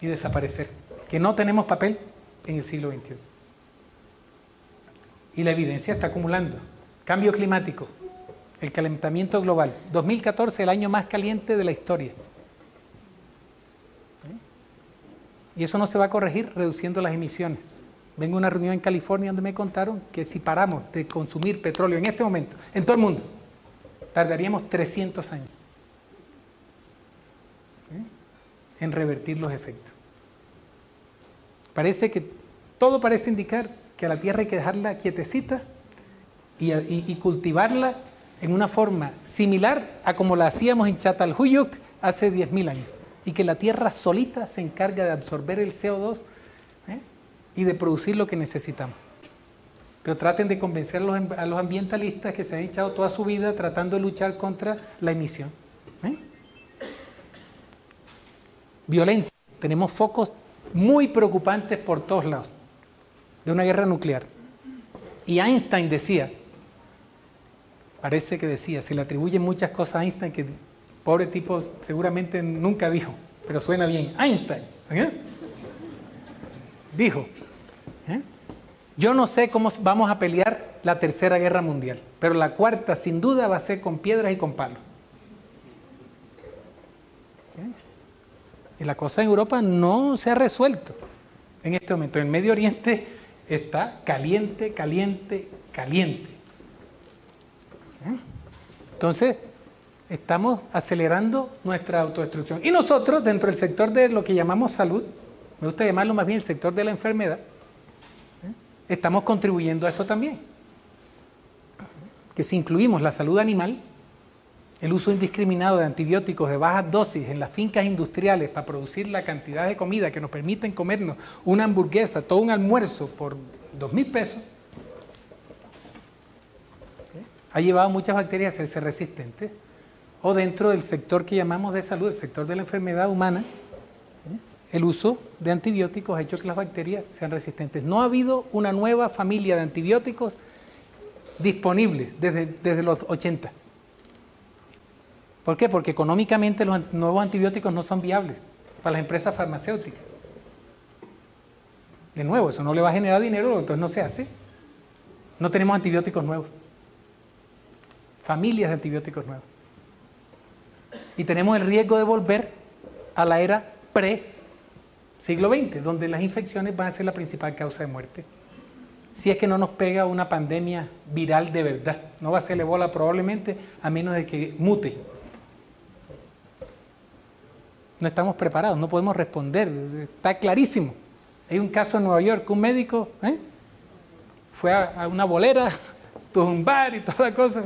Y desaparecer. Que no tenemos papel en el siglo XXI. Y la evidencia está acumulando. Cambio climático, el calentamiento global. 2014, el año más caliente de la historia. Y eso no se va a corregir reduciendo las emisiones. Vengo a una reunión en California donde me contaron que si paramos de consumir petróleo en este momento, en todo el mundo, tardaríamos 300 años en revertir los efectos. Todo parece indicar que a la Tierra hay que dejarla quietecita y cultivarla en una forma similar a como la hacíamos en Çatalhöyük hace 10.000 años. Y que la Tierra solita se encarga de absorber el CO2 y de producir lo que necesitamos. Pero traten de convencer a los ambientalistas que se han echado toda su vida tratando de luchar contra la emisión. Violencia. Tenemos focos muy preocupantes por todos lados de una guerra nuclear. Y Einstein decía, parece que decía, se le atribuyen muchas cosas a Einstein que pobre tipo seguramente nunca dijo, pero suena bien. Einstein dijo, yo no sé cómo vamos a pelear la tercera guerra mundial, pero la cuarta sin duda va a ser con piedras y con palos. Y la cosa en Europa no se ha resuelto en este momento. En el Medio Oriente está caliente. Entonces, estamos acelerando nuestra autodestrucción. Y nosotros, dentro del sector de lo que llamamos salud, me gusta llamarlo más bien el sector de la enfermedad, estamos contribuyendo a esto también. Que si incluimos la salud animal, el uso indiscriminado de antibióticos de bajas dosis en las fincas industriales para producir la cantidad de comida que nos permiten comernos una hamburguesa, todo un almuerzo por 2.000 pesos, ha llevado a muchas bacterias a hacerse resistentes. O dentro del sector que llamamos de salud, el sector de la enfermedad humana, el uso de antibióticos ha hecho que las bacterias sean resistentes. No ha habido una nueva familia de antibióticos disponibles desde los 80. ¿Por qué? Porque económicamente los nuevos antibióticos no son viables para las empresas farmacéuticas. De nuevo, eso no le va a generar dinero, entonces no se hace. No tenemos antibióticos nuevos. Familias de antibióticos nuevos. Y tenemos el riesgo de volver a la era pre-siglo XX, donde las infecciones van a ser la principal causa de muerte. Si es que no nos pega una pandemia viral de verdad. No va a ser el ébola probablemente, a menos de que mute. No estamos preparados, no podemos responder. Está clarísimo. Hay un caso en Nueva York, un médico fue a una bolera, tuvo un bar y toda la cosa.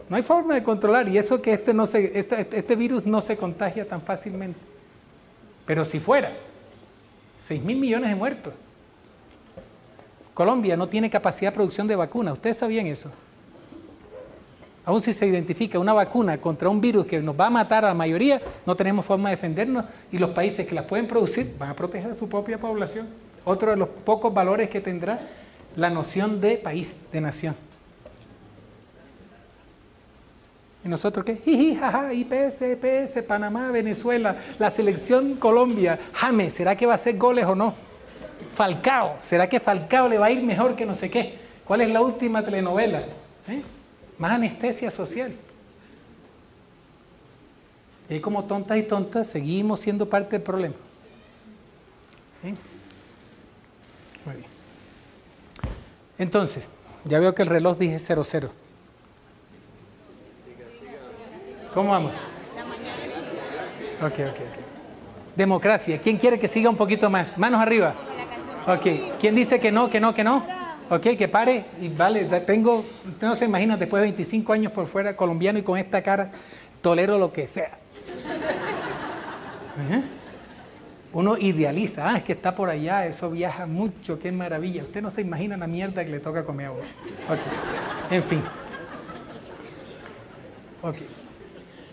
No hay forma de controlar. Y eso que este virus no se contagia tan fácilmente. Pero si fuera, 6.000 millones de muertos. Colombia no tiene capacidad de producción de vacunas. ¿Ustedes sabían eso? Aún si se identifica una vacuna contra un virus que nos va a matar a la mayoría, no tenemos forma de defendernos y los países que las pueden producir van a proteger a su propia población. Otro de los pocos valores que tendrá la noción de país, de nación. ¿Y nosotros qué? Jiji, jaja, IPS, EPS, Panamá, Venezuela, la selección Colombia, James, ¿será que va a hacer goles o no? Falcao, ¿será que Falcao le va a ir mejor que no sé qué? ¿Cuál es la última telenovela? Más anestesia social. Y como tontas y tontas seguimos siendo parte del problema. Muy bien. Entonces, ya veo que el reloj dice 00. ¿Cómo vamos? Ok. Democracia. ¿Quién quiere que siga un poquito más? Manos arriba. Ok. ¿Quién dice que no, que no, que no? Ok, que pare. Y vale, tengo, no se imagina, después de 25 años por fuera, colombiano y con esta cara, tolero lo que sea. Uno idealiza, es que está por allá, eso viaja mucho, qué maravilla. Usted no se imagina la mierda que le toca comer a uno. Ok, en fin. Ok,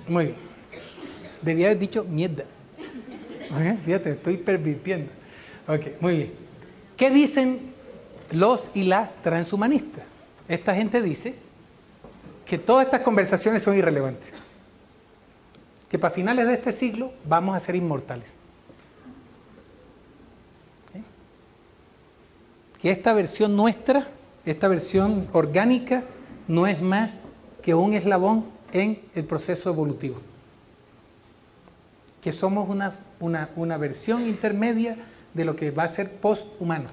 muy bien. Debía haber dicho mierda. Fíjate, estoy pervirtiendo. Ok, muy bien. ¿Qué dicen los y las transhumanistas? Esta gente dice que todas estas conversaciones son irrelevantes. Que para finales de este siglo vamos a ser inmortales. Que esta versión nuestra, esta versión orgánica, no es más que un eslabón en el proceso evolutivo. Que somos una versión intermedia de lo que va a ser post-humano.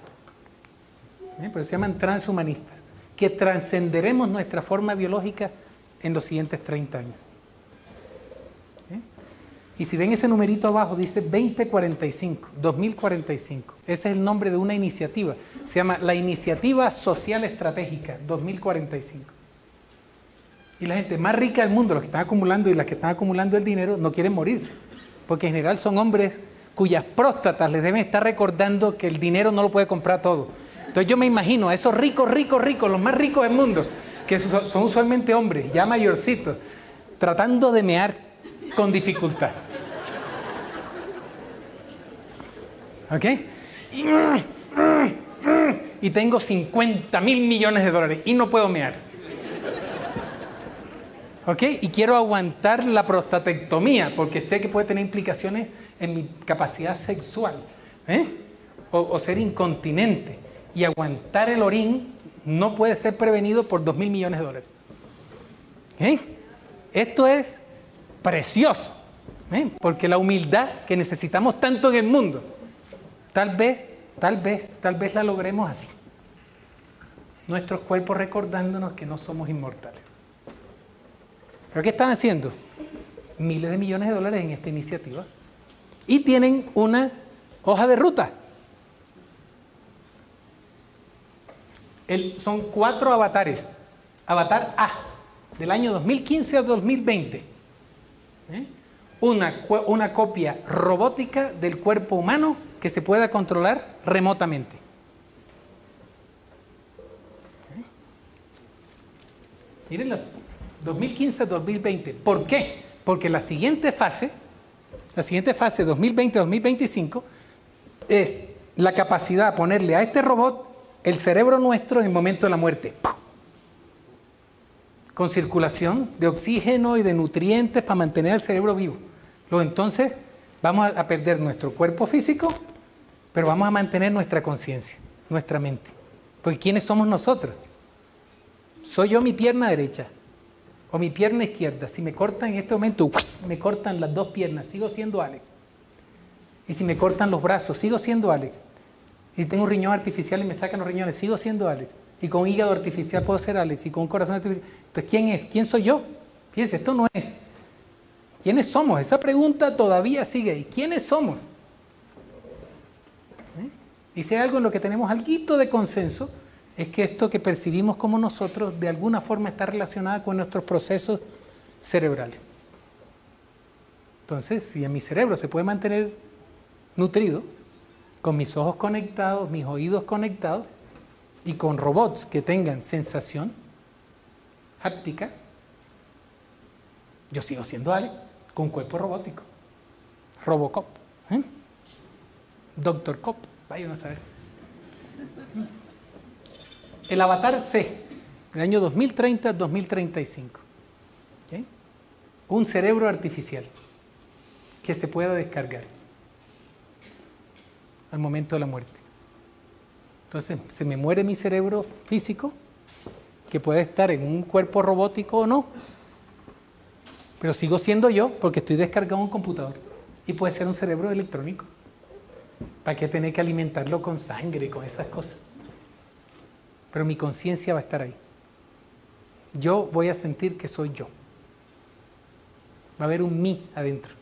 Por eso se llaman transhumanistas. Que trascenderemos nuestra forma biológica en los siguientes 30 años. Y si ven ese numerito abajo, dice 2045, 2045. Ese es el nombre de una iniciativa. Se llama la Iniciativa Social Estratégica 2045. Y la gente más rica del mundo, los que están acumulando y las que están acumulando el dinero, no quieren morirse. Porque en general son hombres cuyas próstatas les deben estar recordando que el dinero no lo puede comprar todo. Entonces yo me imagino a esos ricos, los más ricos del mundo, que son usualmente hombres, ya mayorcitos, tratando de mear con dificultad. ¿Ok? Y tengo 50.000 millones de dólares y no puedo mear. ¿Ok? Y quiero aguantar la prostatectomía porque sé que puede tener implicaciones en mi capacidad sexual. O ser incontinente. Y aguantar el orín no puede ser prevenido por 2.000 millones de dólares. Esto es precioso. Porque la humildad que necesitamos tanto en el mundo, tal vez la logremos así. Nuestros cuerpos recordándonos que no somos inmortales. ¿Pero qué están haciendo? Miles de millones de dólares en esta iniciativa. Y tienen una hoja de ruta. Son 4 avatares. Avatar A, del año 2015 a 2020. Una copia robótica del cuerpo humano que se pueda controlar remotamente. Miren las 2015 a 2020. ¿Por qué? Porque la siguiente fase 2020-2025 es la capacidad de ponerle a este robot el cerebro nuestro en el momento de la muerte. Con circulación de oxígeno y de nutrientes para mantener el cerebro vivo. Luego entonces vamos a perder nuestro cuerpo físico Pero vamos a mantener nuestra conciencia, nuestra mente. Porque ¿quiénes somos nosotros? ¿Soy yo mi pierna derecha o mi pierna izquierda? Si me cortan en este momento, me cortan las dos piernas, sigo siendo Alex. Y si me cortan los brazos, sigo siendo Alex. Y si tengo un riñón artificial y me sacan los riñones, sigo siendo Alex. Y con un hígado artificial puedo ser Alex. Y con un corazón artificial. Entonces, ¿quién es? ¿Quién soy yo? Fíjense, esto no es. ¿Quiénes somos? Esa pregunta todavía sigue ahí. ¿Quiénes somos? Y si hay algo en lo que tenemos alguito de consenso, es que esto que percibimos como nosotros de alguna forma está relacionado con nuestros procesos cerebrales. Entonces, si en mi cerebro se puede mantener nutrido, con mis ojos conectados, mis oídos conectados, y con robots que tengan sensación háptica, yo sigo siendo Alex, con un cuerpo robótico. Robocop. Doctor Cop. Vaya a saber. El Avatar C, del año 2030-2035. ¿Okay? Un cerebro artificial que se pueda descargar al momento de la muerte. Entonces, se me muere mi cerebro físico, que puede estar en un cuerpo robótico o no, pero sigo siendo yo porque estoy descargado en un computador. Y puede ser un cerebro electrónico. ¿Para qué tener que alimentarlo con sangre, con esas cosas? Pero mi conciencia va a estar ahí. Yo voy a sentir que soy yo. Va a haber un mí adentro.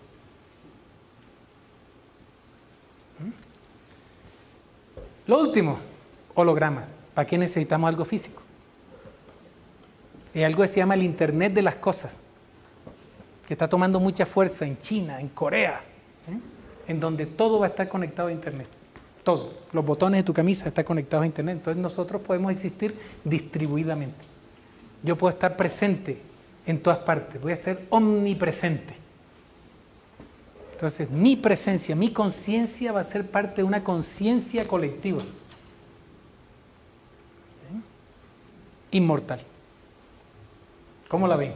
Lo último, hologramas. ¿Para qué necesitamos algo físico? Es algo que se llama el Internet de las cosas, que está tomando mucha fuerza en China, en Corea, en donde todo va a estar conectado a Internet. Todo. Los botones de tu camisa están conectados a Internet. Entonces nosotros podemos existir distribuidamente. Yo puedo estar presente en todas partes. Voy a ser omnipresente. Entonces mi presencia, mi conciencia va a ser parte de una conciencia colectiva. Inmortal. ¿Cómo la ven?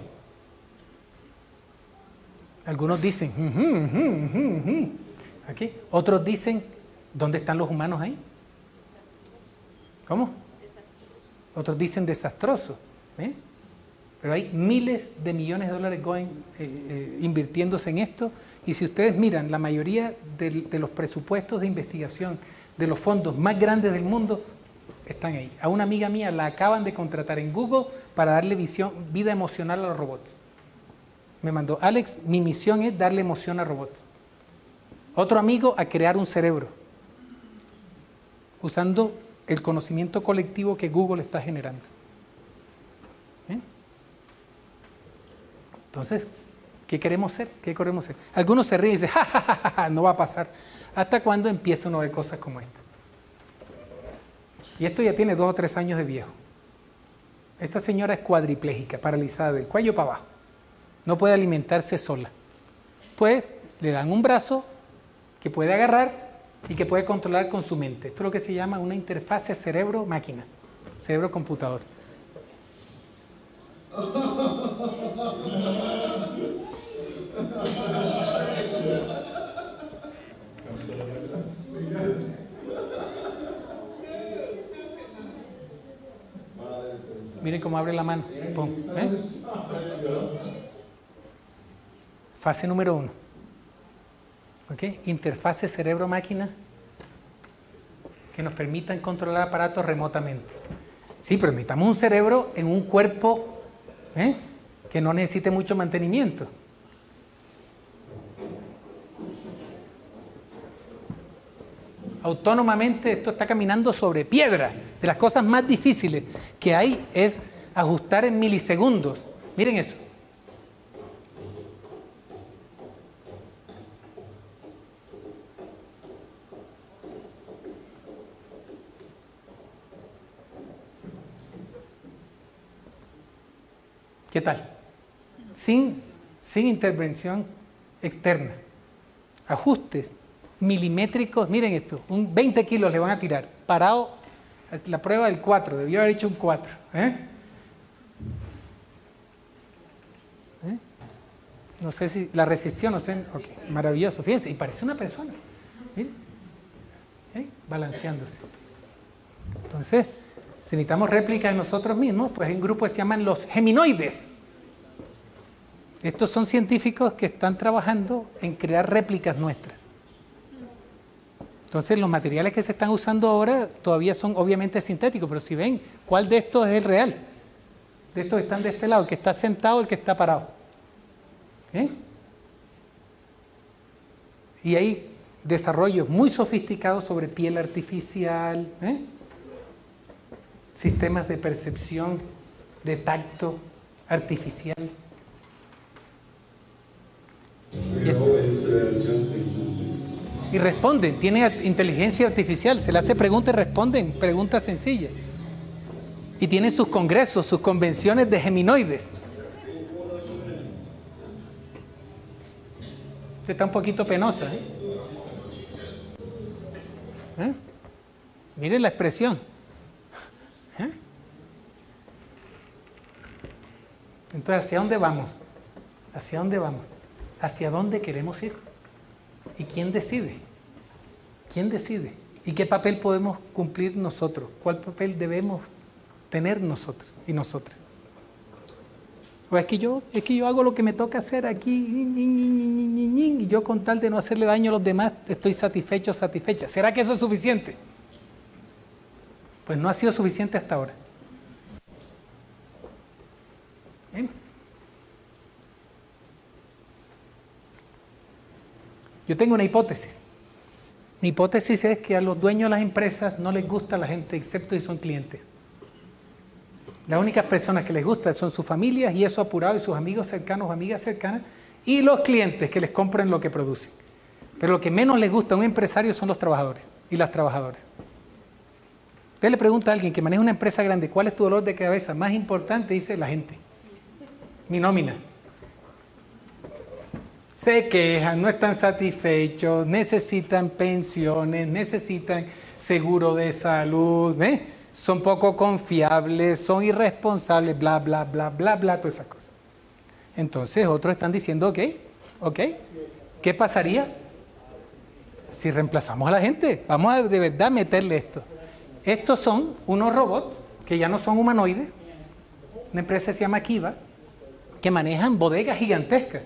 Algunos dicen, aquí. Otros dicen, ¿dónde están los humanos ahí? ¿Cómo? Otros dicen desastroso. Pero hay miles de millones de dólares invirtiéndose en esto. Y si ustedes miran, la mayoría de los presupuestos de investigación de los fondos más grandes del mundo están ahí. A una amiga mía la acaban de contratar en Google para darle vida emocional a los robots. Me mandó, Alex, mi misión es darle emoción a robots. Otro amigo a crear un cerebro, usando el conocimiento colectivo que Google está generando. Entonces, ¿qué queremos ser? ¿Qué queremos ser? Algunos se ríen y dicen, ja, ja, ja, ja, no va a pasar. ¿Hasta cuándo empieza uno a ver cosas como esta? Y esto ya tiene 2 o 3 años de viejo. Esta señora es cuadriplégica, paralizada del cuello para abajo. No puede alimentarse sola. Pues le dan un brazo que puede agarrar y que puede controlar con su mente. Esto es lo que se llama una interfase cerebro-máquina, cerebro-computador. Miren cómo abre la mano. Pum. Fase número 1. ¿Okay? Interfase cerebro-máquina que nos permitan controlar aparatos remotamente. Sí, pero necesitamos un cerebro en un cuerpo que no necesite mucho mantenimiento. Autónomamente esto está caminando sobre piedra. De las cosas más difíciles que hay es ajustar en milisegundos. Miren eso. ¿Qué tal? Sin intervención externa. Ajustes milimétricos, miren esto, 20 kilos le van a tirar, parado, es la prueba del 4, debió haber hecho un 4. No sé si la resistió, no sé, ok, maravilloso, fíjense, y parece una persona. Miren. balanceándose. Entonces, si necesitamos réplicas de nosotros mismos, pues hay un grupo que se llaman los geminoides. Estos son científicos que están trabajando en crear réplicas nuestras. Entonces, los materiales que se están usando ahora todavía son obviamente sintéticos, pero si ven, ¿cuál de estos es el real? De estos que están de este lado, el que está sentado, el que está parado. Y hay desarrollos muy sofisticados sobre piel artificial, sistemas de percepción, de tacto artificial. Y responden, tiene inteligencia artificial, se le hace preguntas y responden preguntas sencillas. Y tienen sus congresos, sus convenciones de geminoides. Está un poquito penosa. Miren la expresión. Entonces, ¿hacia dónde vamos? ¿Hacia dónde vamos? ¿Hacia dónde queremos ir? ¿Y quién decide? ¿Quién decide? ¿Y qué papel podemos cumplir nosotros? ¿Cuál papel debemos tener nosotros y nosotras? O es que yo hago lo que me toca hacer aquí, y yo con tal de no hacerle daño a los demás estoy satisfecho, satisfecha. ¿Será que eso es suficiente? Pues no ha sido suficiente hasta ahora. ¿Bien? Yo tengo una hipótesis. Mi hipótesis es que a los dueños de las empresas no les gusta la gente, excepto si son clientes. Las únicas personas que les gusta son sus familias y eso apurado y sus amigos cercanos o amigas cercanas y los clientes que les compren lo que producen. Pero lo que menos les gusta a un empresario son los trabajadores y las trabajadoras. Usted le pregunta a alguien que maneja una empresa grande, ¿cuál es tu dolor de cabeza más importante? Dice la gente. Mi nómina. Se quejan, no están satisfechos, necesitan pensiones, necesitan seguro de salud, son poco confiables, son irresponsables, bla, bla, bla, bla, bla, todas esas cosas. Entonces otros están diciendo, ok, ¿qué pasaría si reemplazamos a la gente? Vamos a de verdad meterle esto. Estos son unos robots que ya no son humanoides, una empresa que se llama Kiva, que manejan bodegas gigantescas.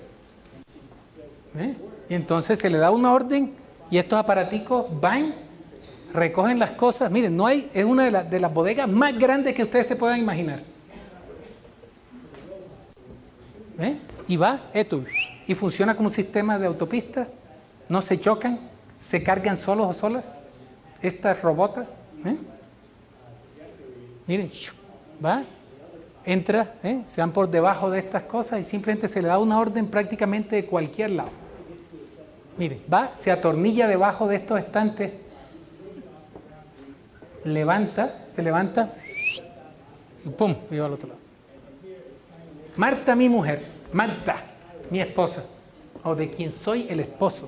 Y entonces se le da una orden y estos aparaticos van, recogen las cosas. Miren, es una de las bodegas más grandes que ustedes se puedan imaginar. Y va esto, y funciona como un sistema de autopista, no se chocan, se cargan solos o solas, estas robotas. Miren, va, entra, se van por debajo de estas cosas y simplemente se le da una orden prácticamente de cualquier lado. Miren, va, se atornilla debajo de estos estantes, se levanta y pum, y va al otro lado. Marta, mi mujer, Marta, mi esposa, o de quien soy el esposo.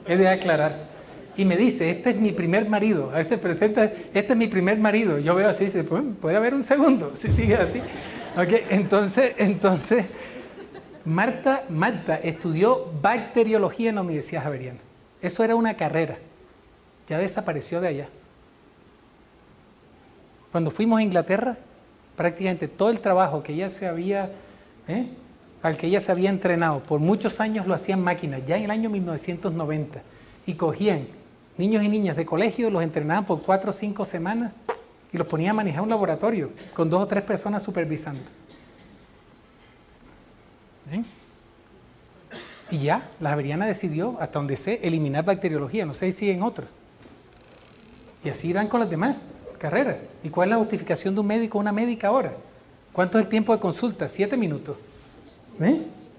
He de aclarar. Y me dice, este es mi primer marido. A veces presenta, este es mi primer marido. Yo veo así, dice, puede haber un segundo, si sigue así. Okay, entonces Marta estudió bacteriología en la Universidad Javeriana. Eso era una carrera. Ya desapareció de allá. Cuando fuimos a Inglaterra, prácticamente todo el trabajo que ella al que ella se había entrenado por muchos años lo hacían máquinas, ya en el año 1990. Y cogían niños y niñas de colegio, los entrenaban por 4 o 5 semanas y los ponían a manejar un laboratorio con 2 o 3 personas supervisando. Y ya, la Javeriana decidió, hasta donde sé, eliminar bacteriología. No sé si siguen otros. Y así irán con las demás carreras. ¿Y cuál es la justificación de un médico o una médica ahora? ¿Cuánto es el tiempo de consulta? 7 minutos.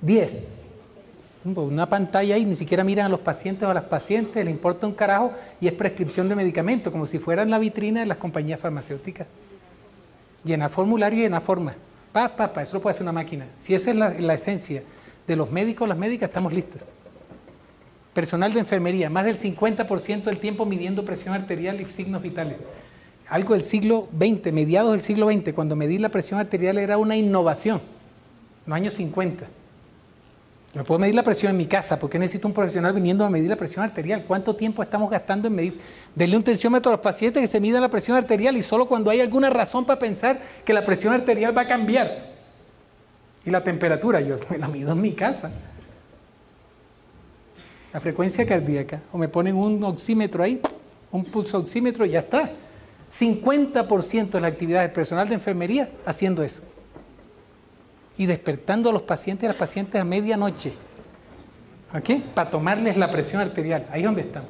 10. Una pantalla ahí, ni siquiera miran a los pacientes o a las pacientes, le importa un carajo y es prescripción de medicamentos, como si fueran la vitrina de las compañías farmacéuticas. Llenar formulario y llenar formas. Eso lo puede hacer una máquina. Si esa es la esencia de los médicos, las médicas, estamos listos. Personal de enfermería, más del 50% del tiempo midiendo presión arterial y signos vitales. Algo del siglo XX, mediados del siglo XX, cuando medir la presión arterial era una innovación, en los años 50. Yo puedo medir la presión en mi casa. ¿Por qué necesito un profesional viniendo a medir la presión arterial? ¿Cuánto tiempo estamos gastando en medir? Denle un tensiómetro a los pacientes que se mida la presión arterial y solo cuando hay alguna razón para pensar que la presión arterial va a cambiar. Y la temperatura, yo me la mido en mi casa. La frecuencia cardíaca. O me ponen un oxímetro ahí, un pulso oxímetro y ya está. 50% de la actividad del personal de enfermería haciendo eso. Y despertando a los pacientes y a las pacientes a medianoche. ¿Ok? Para tomarles la presión arterial. Ahí es donde estamos.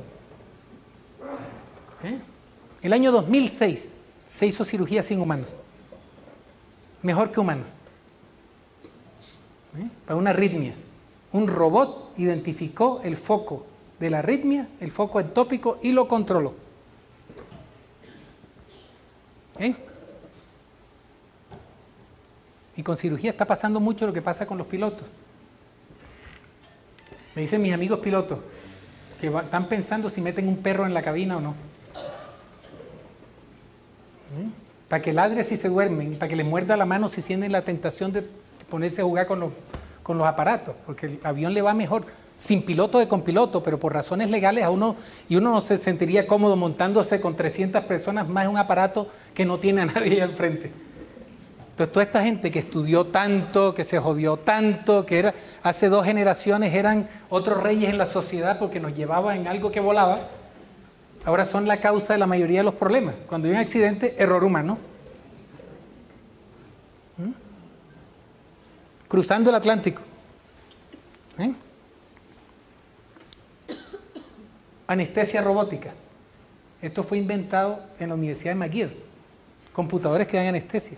El año 2006 se hizo cirugía sin humanos. Mejor que humanos. Para una arritmia. Un robot identificó el foco de la arritmia, el foco ectópico y lo controló. Y con cirugía está pasando mucho lo que pasa con los pilotos. Me dicen mis amigos pilotos que están pensando si meten un perro en la cabina o no. Para que ladre si se duermen, para que les muerda la mano si sienten la tentación de ponerse a jugar con los aparatos, porque el avión le va mejor sin piloto que con piloto, pero por razones legales a uno, y uno no se sentiría cómodo montándose con 300 personas más en un aparato que no tiene a nadie ahí al frente. Entonces toda esta gente que estudió tanto, que se jodió tanto, que hace 2 generaciones eran otros reyes en la sociedad porque nos llevaba en algo que volaba, ahora son la causa de la mayoría de los problemas. Cuando hay un accidente, error humano. Cruzando el Atlántico. Anestesia robótica. Esto fue inventado en la Universidad de McGill. Computadores que dan anestesia.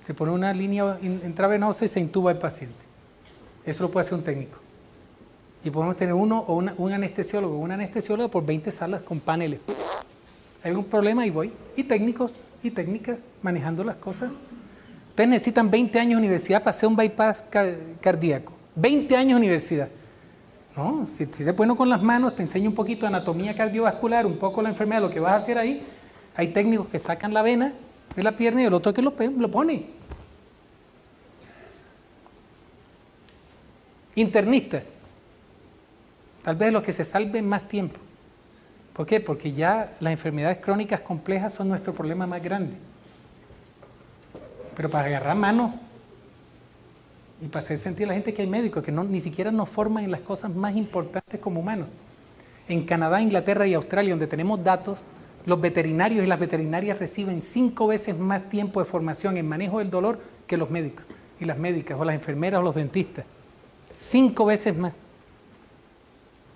Se pone una línea intravenosa y se intuba el paciente. Eso lo puede hacer un técnico. Y podemos tener uno o un anestesiólogo o una anestesióloga por 20 salas con paneles. Hay un problema y voy. Y técnicos y técnicas manejando las cosas. Ustedes necesitan 20 años de universidad para hacer un bypass cardíaco. 20 años de universidad. No, si eres bueno con las manos, te enseño un poquito de anatomía cardiovascular, un poco la enfermedad, lo que vas a hacer ahí. Hay técnicos que sacan la vena de la pierna y el otro que lo pone. Internistas. Tal vez los que se salven más tiempo. ¿Por qué? Porque ya las enfermedades crónicas complejas son nuestro problema más grande. Pero para agarrar manos y para hacer sentir a la gente que hay médicos que ni siquiera nos forman en las cosas más importantes como humanos. En Canadá, Inglaterra y Australia, donde tenemos datos, los veterinarios y las veterinarias reciben 5 veces más tiempo de formación en manejo del dolor que los médicos y las médicas o las enfermeras o los dentistas. 5 veces más.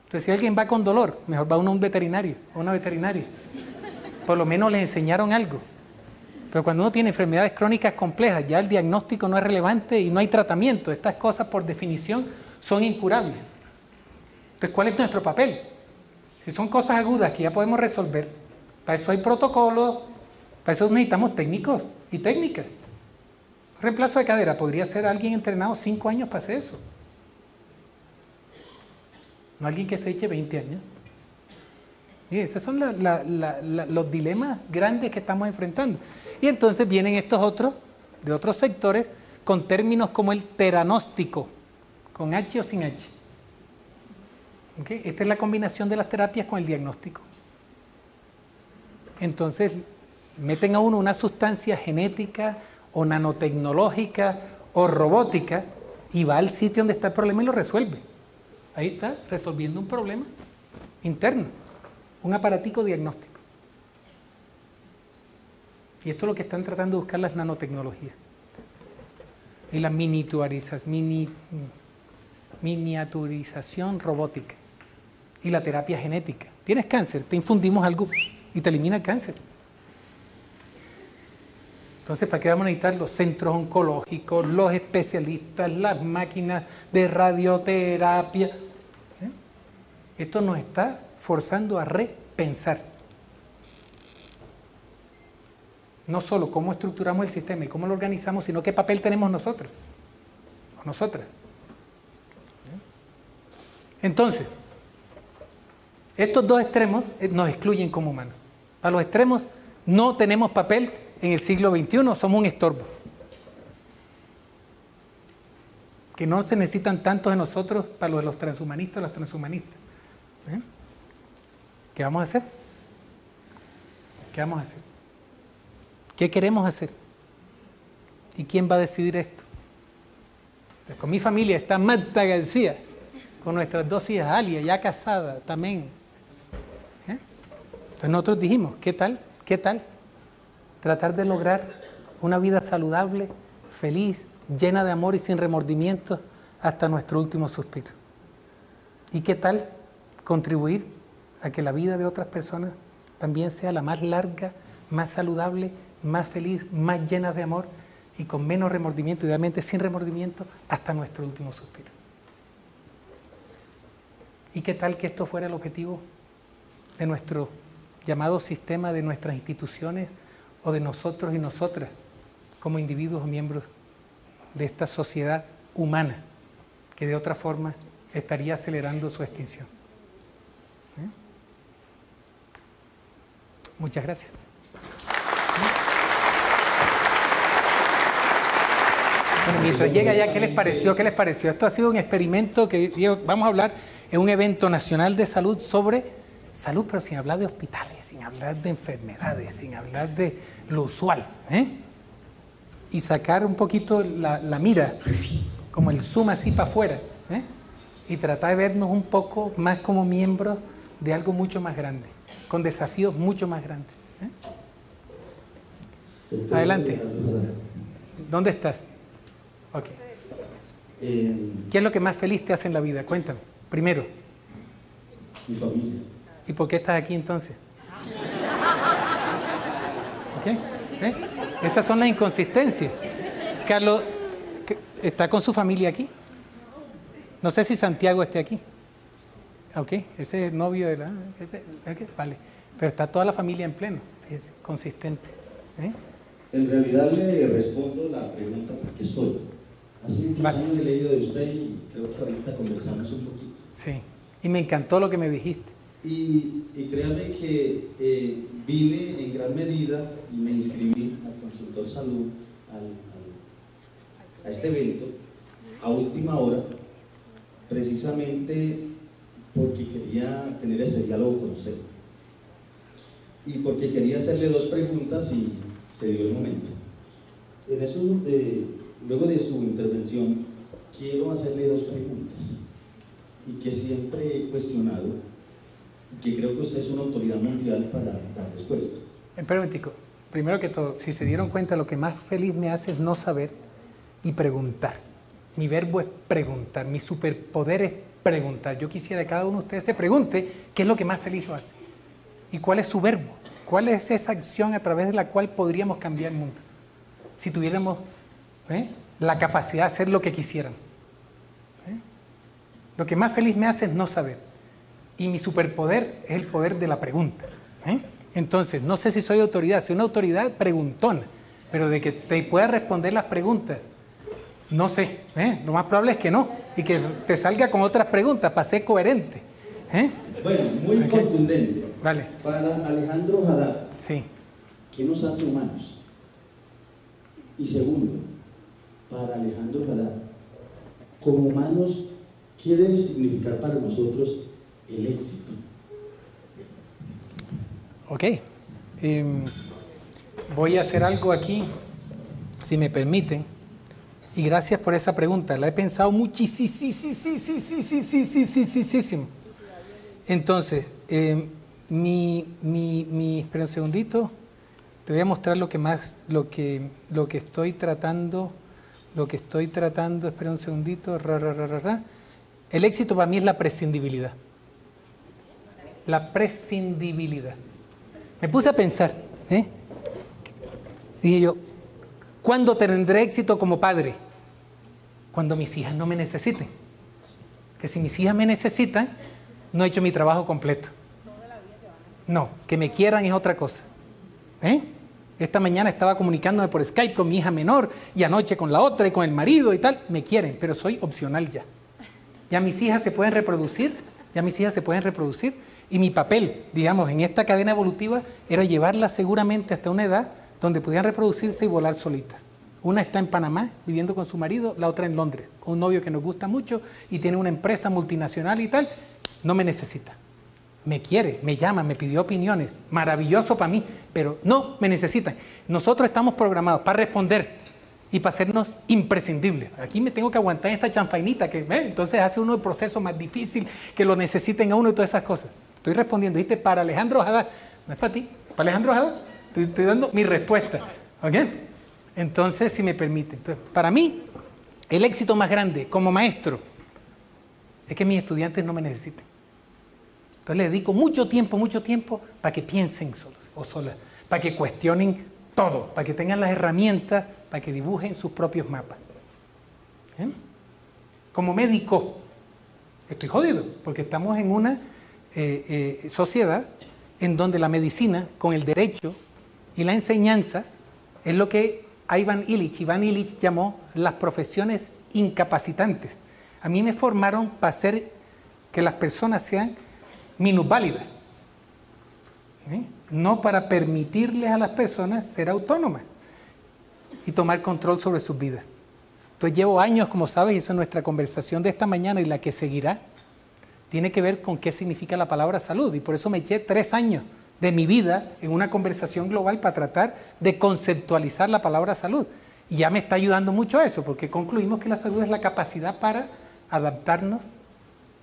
Entonces, si alguien va con dolor, mejor va uno a un veterinario o una veterinaria. Por lo menos le enseñaron algo. Pero cuando uno tiene enfermedades crónicas complejas, ya el diagnóstico no es relevante y no hay tratamiento. Estas cosas, por definición, son incurables. Entonces, ¿cuál es nuestro papel? Si son cosas agudas que ya podemos resolver, para eso hay protocolos, para eso necesitamos técnicos y técnicas. Reemplazo de cadera, podría ser alguien entrenado 5 años para hacer eso. No alguien que se eche 20 años. Y esos son los dilemas grandes que estamos enfrentando. Y entonces vienen estos otros, de otros sectores, con términos como el teranóstico, con H o sin H. ¿Okay? Esta es la combinación de las terapias con el diagnóstico. Entonces, meten a uno una sustancia genética o nanotecnológica o robótica y va al sitio donde está el problema y lo resuelve. Ahí está, resolviendo un problema interno, un aparatico diagnóstico. Y esto es lo que están tratando de buscar las nanotecnologías. Y la miniaturización robótica. Y la terapia genética. Tienes cáncer, te infundimos algo y te elimina el cáncer. Entonces, ¿para qué vamos a necesitar los centros oncológicos, los especialistas, las máquinas de radioterapia? Esto nos está forzando a repensar. No solo cómo estructuramos el sistema y cómo lo organizamos, sino qué papel tenemos nosotros o nosotras. Entonces, estos dos extremos nos excluyen como humanos. A los extremos no tenemos papel en el siglo XXI, somos un estorbo. que no se necesitan tantos de nosotros para lo de los transhumanistas, las transhumanistas. ¿Qué vamos a hacer? ¿Qué vamos a hacer? ¿Qué queremos hacer? ¿Y quién va a decidir esto? Pues con mi familia está Marta García, con nuestras 2 hijas, Alia, ya casada, también. Entonces nosotros dijimos, ¿qué tal? ¿Qué tal? Tratar de lograr una vida saludable, feliz, llena de amor y sin remordimientos hasta nuestro último suspiro. ¿Y qué tal contribuir a que la vida de otras personas también sea la más larga, más saludable, más feliz, más llena de amor y con menos remordimiento, idealmente sin remordimiento, hasta nuestro último suspiro? ¿Y qué tal que esto fuera el objetivo de nuestro llamado sistema, de nuestras instituciones o de nosotros y nosotras como individuos o miembros de esta sociedad humana que de otra forma estaría acelerando su extinción? Muchas gracias. Bueno, mientras llega ya, ¿qué les pareció? ¿Qué les pareció? Esto ha sido un experimento que vamos a hablar en un evento nacional de salud sobre salud, pero sin hablar de hospitales, sin hablar de enfermedades, sin hablar de lo usual. Y sacar un poquito la mira, como el zoom así para afuera, y tratar de vernos un poco más como miembros de algo mucho más grande, con desafíos mucho más grandes. Adelante. ¿Dónde estás? Ok. ¿Qué es lo que más feliz te hace en la vida? Cuéntame. Primero. Mi familia. ¿Y por qué estás aquí entonces? ¿Ok? Esas son las inconsistencias. Carlos, ¿está con su familia aquí? No sé si Santiago esté aquí. Ok, ese es novio de la... Okay, vale. Pero está toda la familia en pleno. Es consistente. En realidad le respondo la pregunta porque estoy. Hace muchos años he leído de usted y creo que ahorita conversamos un poquito. Sí, y me encantó lo que me dijiste. Y créame que vine en gran medida y me inscribí al Consultor Salud, a este evento, a última hora, precisamente porque quería tener ese diálogo con usted. Y porque quería hacerle 2 preguntas y se dio el momento. En eso, luego de su intervención, quiero hacerle 2 preguntas y que siempre he cuestionado, que creo que usted es una autoridad mundial para dar respuesta. Espera un momentico. Primero que todo, si se dieron cuenta, lo que más feliz me hace es no saber y preguntar. Mi verbo es preguntar, mi superpoder es preguntar. Yo quisiera que cada uno de ustedes se pregunte qué es lo que más feliz lo hace y cuál es su verbo, cuál es esa acción a través de la cual podríamos cambiar el mundo si tuviéramos la capacidad de hacer lo que quisieran. Lo que más feliz me hace es no saber. Y mi superpoder es el poder de la pregunta. Entonces, no sé si soy autoridad, soy una autoridad preguntona, pero de que te pueda responder las preguntas, no sé. Lo más probable es que no, y que te salga con otras preguntas para ser coherente. Bueno, muy contundente. Vale. Para Alejandro Haddad, sí. ¿qué nos hace humanos? Y segundo, para Alejandro Haddad, como humanos, ¿qué debe significar para nosotros el éxito? Ok. Voy a hacer algo aquí, si me permiten, y gracias por esa pregunta. La he pensado muchísimo. Entonces, espera un segundito. Te voy a mostrar lo que estoy tratando. Espera un segundito. El éxito para mí es la prescindibilidad. La prescindibilidad. Me puse a pensar, dije yo, ¿cuándo tendré éxito como padre? Cuando mis hijas no me necesiten. Que si mis hijas me necesitan, no he hecho mi trabajo completo. No, que me quieran es otra cosa. Esta mañana estaba comunicándome por Skype con mi hija menor y anoche con la otra y con el marido y tal. Me quieren, pero soy opcional ya. Ya mis hijas se pueden reproducir, y mi papel, digamos, en esta cadena evolutiva era llevarlas seguramente hasta una edad donde pudieran reproducirse y volar solitas. Una está en Panamá viviendo con su marido, la otra en Londres, con un novio que nos gusta mucho y tiene una empresa multinacional y tal. No me necesita. Me quiere, me llama, me pidió opiniones. Maravilloso para mí, pero no me necesitan. Nosotros estamos programados para responder y para hacernos imprescindibles. Aquí me tengo que aguantar esta chanfainita que entonces hace uno el proceso más difícil, que lo necesiten a uno y todas esas cosas. Estoy respondiendo, ¿viste? Para Alejandro Haddad. No es para ti, para Alejandro Haddad. Estoy dando mi respuesta. ¿Ok? Entonces, si me permite. Entonces, para mí, el éxito más grande como maestro es que mis estudiantes no me necesiten. Entonces les dedico mucho tiempo para que piensen solos o solas, para que cuestionen todo, para que tengan las herramientas, para que dibujen sus propios mapas. Como médico, estoy jodido, porque estamos en una sociedad en donde la medicina, con el derecho y la enseñanza, es lo que Iván Illich llamó las profesiones incapacitantes. A mí me formaron para hacer que las personas sean minusválidas, no para permitirles a las personas ser autónomas y tomar control sobre sus vidas. Entonces llevo años, como sabes, y esa es nuestra conversación de esta mañana y la que seguirá, tiene que ver con qué significa la palabra salud, y por eso me eché 3 años de mi vida en una conversación global para tratar de conceptualizar la palabra salud. Y ya me está ayudando mucho a eso, porque concluimos que la salud es la capacidad para adaptarnos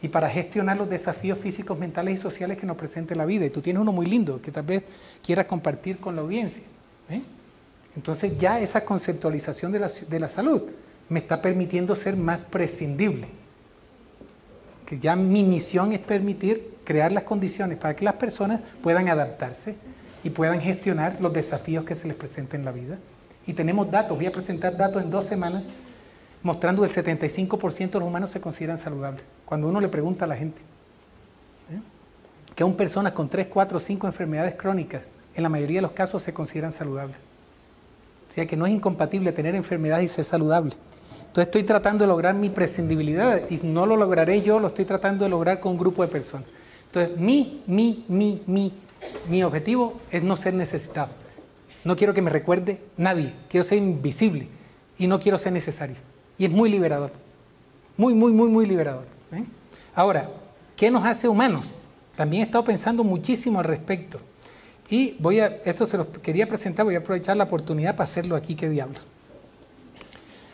y para gestionar los desafíos físicos, mentales y sociales que nos presenta la vida. Y tú tienes uno muy lindo que tal vez quieras compartir con la audiencia. Entonces ya esa conceptualización de la salud me está permitiendo ser más prescindible. Que ya mi misión es permitir crear las condiciones para que las personas puedan adaptarse y puedan gestionar los desafíos que se les presenten en la vida. Y tenemos datos, voy a presentar datos en 2 semanas, mostrando que el 75% de los humanos se consideran saludables. Cuando uno le pregunta a la gente, que aún personas con 3, 4, 5 enfermedades crónicas, en la mayoría de los casos se consideran saludables. O sea que no es incompatible tener enfermedades y ser saludable. Entonces estoy tratando de lograr mi prescindibilidad y no lo lograré yo, lo estoy tratando de lograr con un grupo de personas. Entonces mi objetivo es no ser necesitado. No quiero que me recuerde nadie, quiero ser invisible y no quiero ser necesario. Y es muy liberador, muy liberador. Ahora, ¿qué nos hace humanos? También he estado pensando muchísimo al respecto. Y esto se los quería presentar, voy a aprovechar la oportunidad para hacerlo aquí, qué diablos.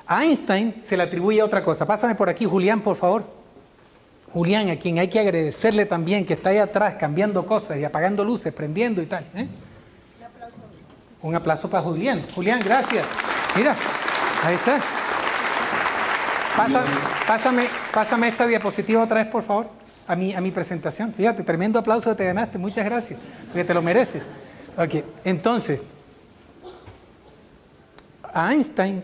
A Einstein se le atribuye otra cosa. Pásame por aquí, Julián, por favor. Julián, a quien hay que agradecerle también, que está ahí atrás cambiando cosas y apagando luces, prendiendo y tal. Un aplauso para Julián. Julián, gracias. Mira, ahí está. Pásame esta diapositiva otra vez, por favor, a mi presentación. Fíjate, tremendo aplauso que te ganaste. Muchas gracias, porque te lo mereces. Ok, entonces, a Einstein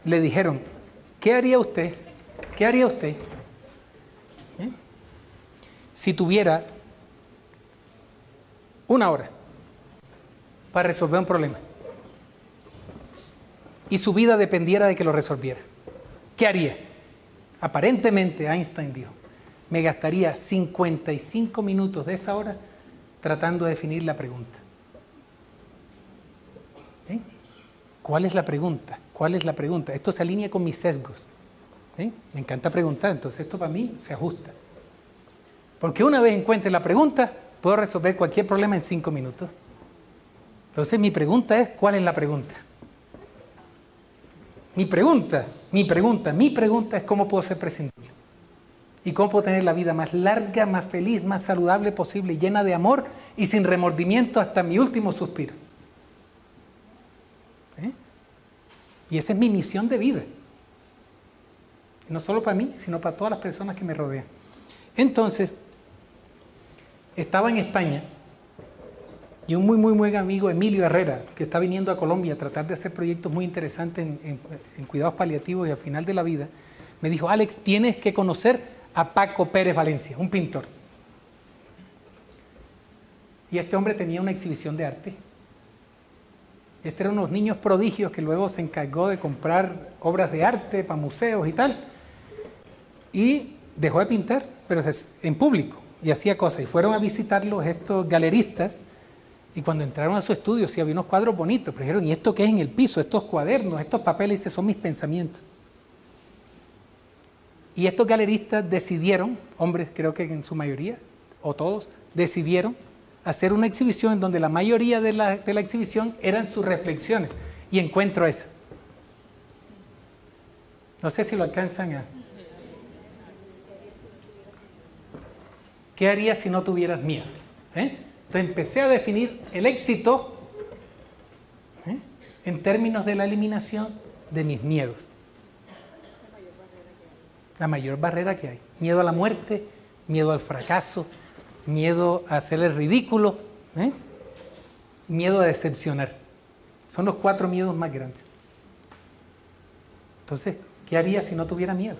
le dijeron, ¿qué haría usted? ¿Qué haría usted si tuviera 1 hora para resolver un problema y su vida dependiera de que lo resolviera? ¿Qué haría? Aparentemente Einstein dijo, me gastaría 55 minutos de esa hora tratando de definir la pregunta. ¿Cuál es la pregunta? ¿Cuál es la pregunta? Esto se alinea con mis sesgos. Me encanta preguntar, entonces esto para mí se ajusta. Porque una vez encuentre la pregunta, puedo resolver cualquier problema en 5 minutos. Entonces mi pregunta es, ¿cuál es la pregunta? Mi pregunta es cómo puedo ser prescindible. Y cómo puedo tener la vida más larga, más feliz, más saludable posible, llena de amor y sin remordimiento hasta mi último suspiro. Y esa es mi misión de vida. Y no solo para mí, sino para todas las personas que me rodean. Entonces, estaba en España y un muy buen amigo, Emilio Herrera, que está viniendo a Colombia a tratar de hacer proyectos muy interesantes en cuidados paliativos y al final de la vida, me dijo, Alex, tienes que conocer a Paco Pérez Valencia, un pintor. Y este hombre tenía una exhibición de arte. Este era uno de los niños prodigios que luego se encargó de comprar obras de arte para museos y tal. Y dejó de pintar, pero en público, y hacía cosas. Y fueron a visitarlos estos galeristas Y cuando entraron a su estudio, sí había unos cuadros bonitos, pero dijeron, ¿y esto qué es en el piso? Estos cuadernos, estos papeles, dice, son mis pensamientos. Y estos galeristas decidieron, hombres creo que en su mayoría, o todos, decidieron hacer una exhibición en donde la mayoría de la exhibición eran sus reflexiones. Y encuentro esa. No sé si lo alcanzan a... ¿Qué harías si no tuvieras miedo? Entonces empecé a definir el éxito en términos de la eliminación de mis miedos. La mayor barrera que hay. Miedo a la muerte, miedo al fracaso, miedo a hacer el ridículo, miedo a decepcionar. Son los 4 miedos más grandes. Entonces, ¿qué haría si no tuviera miedo?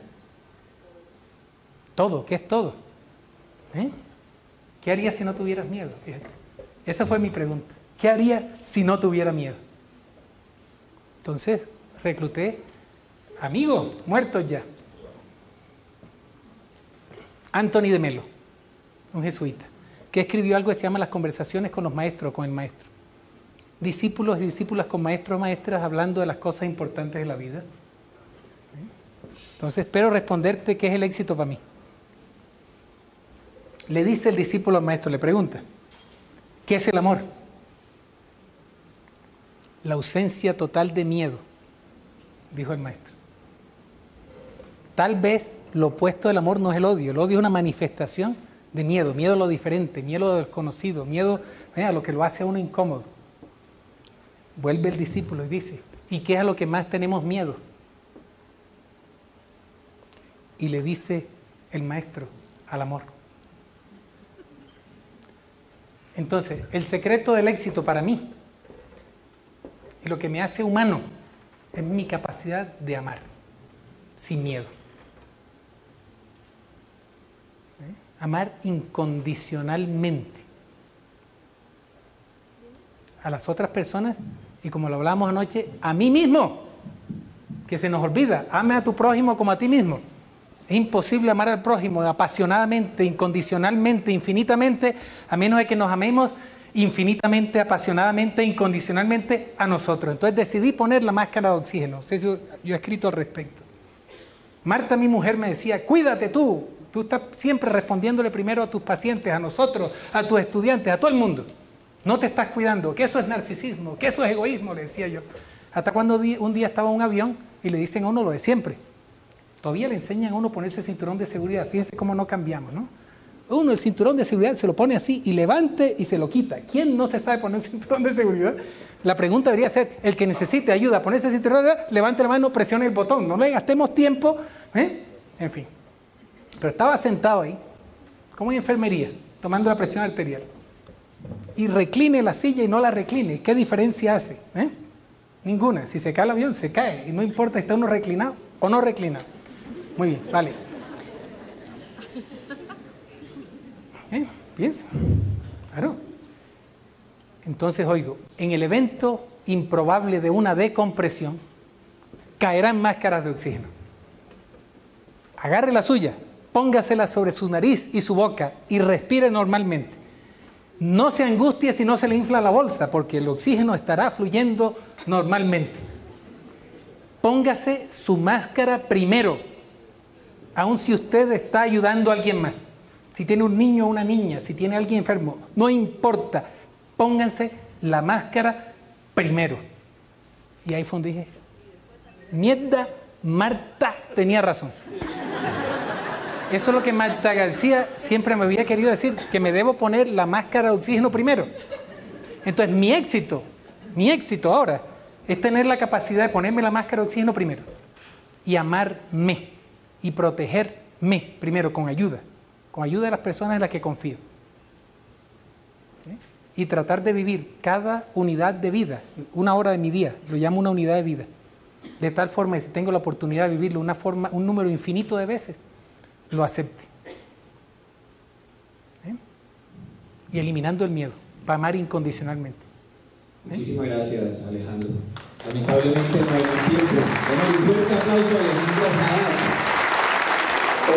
Todo, ¿qué es todo? ¿Qué haría si no tuvieras miedo? Fíjate. Esa fue mi pregunta. ¿Qué haría si no tuviera miedo? Entonces, recluté amigos muertos ya. Anthony de Melo, un jesuita, que escribió algo que se llama Las conversaciones con los maestros, con el maestro. Discípulos y discípulas con maestros o maestras hablando de las cosas importantes de la vida. Entonces, espero responderte qué es el éxito para mí. Le dice el discípulo al maestro, le pregunta, ¿qué es el amor? La ausencia total de miedo, dijo el maestro. Tal vez lo opuesto del amor no es el odio es una manifestación de miedo, miedo a lo diferente, miedo a lo desconocido, miedo a lo que lo hace a uno incómodo. Vuelve el discípulo y dice, ¿y qué es a lo que más tenemos miedo? Y le dice el maestro, al amor. Entonces, el secreto del éxito para mí y lo que me hace humano es mi capacidad de amar sin miedo. Amar incondicionalmente a las otras personas y, como lo hablábamos anoche, a mí mismo, que se nos olvida, ame a tu prójimo como a ti mismo. Es imposible amar al prójimo apasionadamente, incondicionalmente, infinitamente, a menos de que nos amemos infinitamente, apasionadamente, incondicionalmente a nosotros. Entonces decidí poner la máscara de oxígeno. No sé si yo he escrito al respecto. Marta, mi mujer, me decía, cuídate tú. Tú estás siempre respondiéndole primero a tus pacientes, a nosotros, a tus estudiantes, a todo el mundo. No te estás cuidando, que eso es narcisismo, que eso es egoísmo, le decía yo. Hasta cuando un día estaba en un avión y le dicen a uno lo de siempre. Todavía le enseñan a uno a ponerse el cinturón de seguridad. Fíjense cómo no cambiamos, ¿no? Uno el cinturón de seguridad se lo pone así y levante y se lo quita. ¿Quién no se sabe poner un cinturón de seguridad? La pregunta debería ser, el que necesite ayuda a ponerse el cinturón de seguridad, levante la mano, presione el botón. No le gastemos tiempo, en fin. Pero estaba sentado ahí, como en enfermería, tomando la presión arterial. Y recline la silla y no la recline. ¿Qué diferencia hace? Ninguna. Si se cae el avión, se cae. Y no importa si está uno reclinado o no reclinado. Muy bien, vale. Piensa. Claro. Entonces, oigo, en el evento improbable de una decompresión, caerán máscaras de oxígeno. Agarre la suya, póngasela sobre su nariz y su boca y respire normalmente. No se angustie si no se le infla la bolsa, porque el oxígeno estará fluyendo normalmente. Póngase su máscara primero, aun si usted está ayudando a alguien más. Si tiene un niño o una niña, si tiene alguien enfermo, no importa, pónganse la máscara primero. Y ahí fue donde dije, mierda, Marta tenía razón. Eso es lo que Marta García siempre me había querido decir, que me debo poner la máscara de oxígeno primero. Entonces mi éxito ahora es tener la capacidad de ponerme la máscara de oxígeno primero y amarme y protegerme primero con ayuda de las personas en las que confío. Y tratar de vivir cada unidad de vida, una hora de mi día, lo llamo una unidad de vida, de tal forma que si tengo la oportunidad de vivirlo un número infinito de veces, lo acepte. Y eliminando el miedo, para amar incondicionalmente. Muchísimas gracias, Alejandro. Lamentablemente no hay más tiempo. Bueno, un fuerte aplauso a Alejandro Haddad.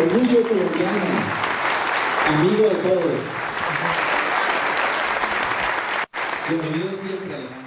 Orgullo colombiano, amigo de todos. Bienvenido siempre, Alejandro.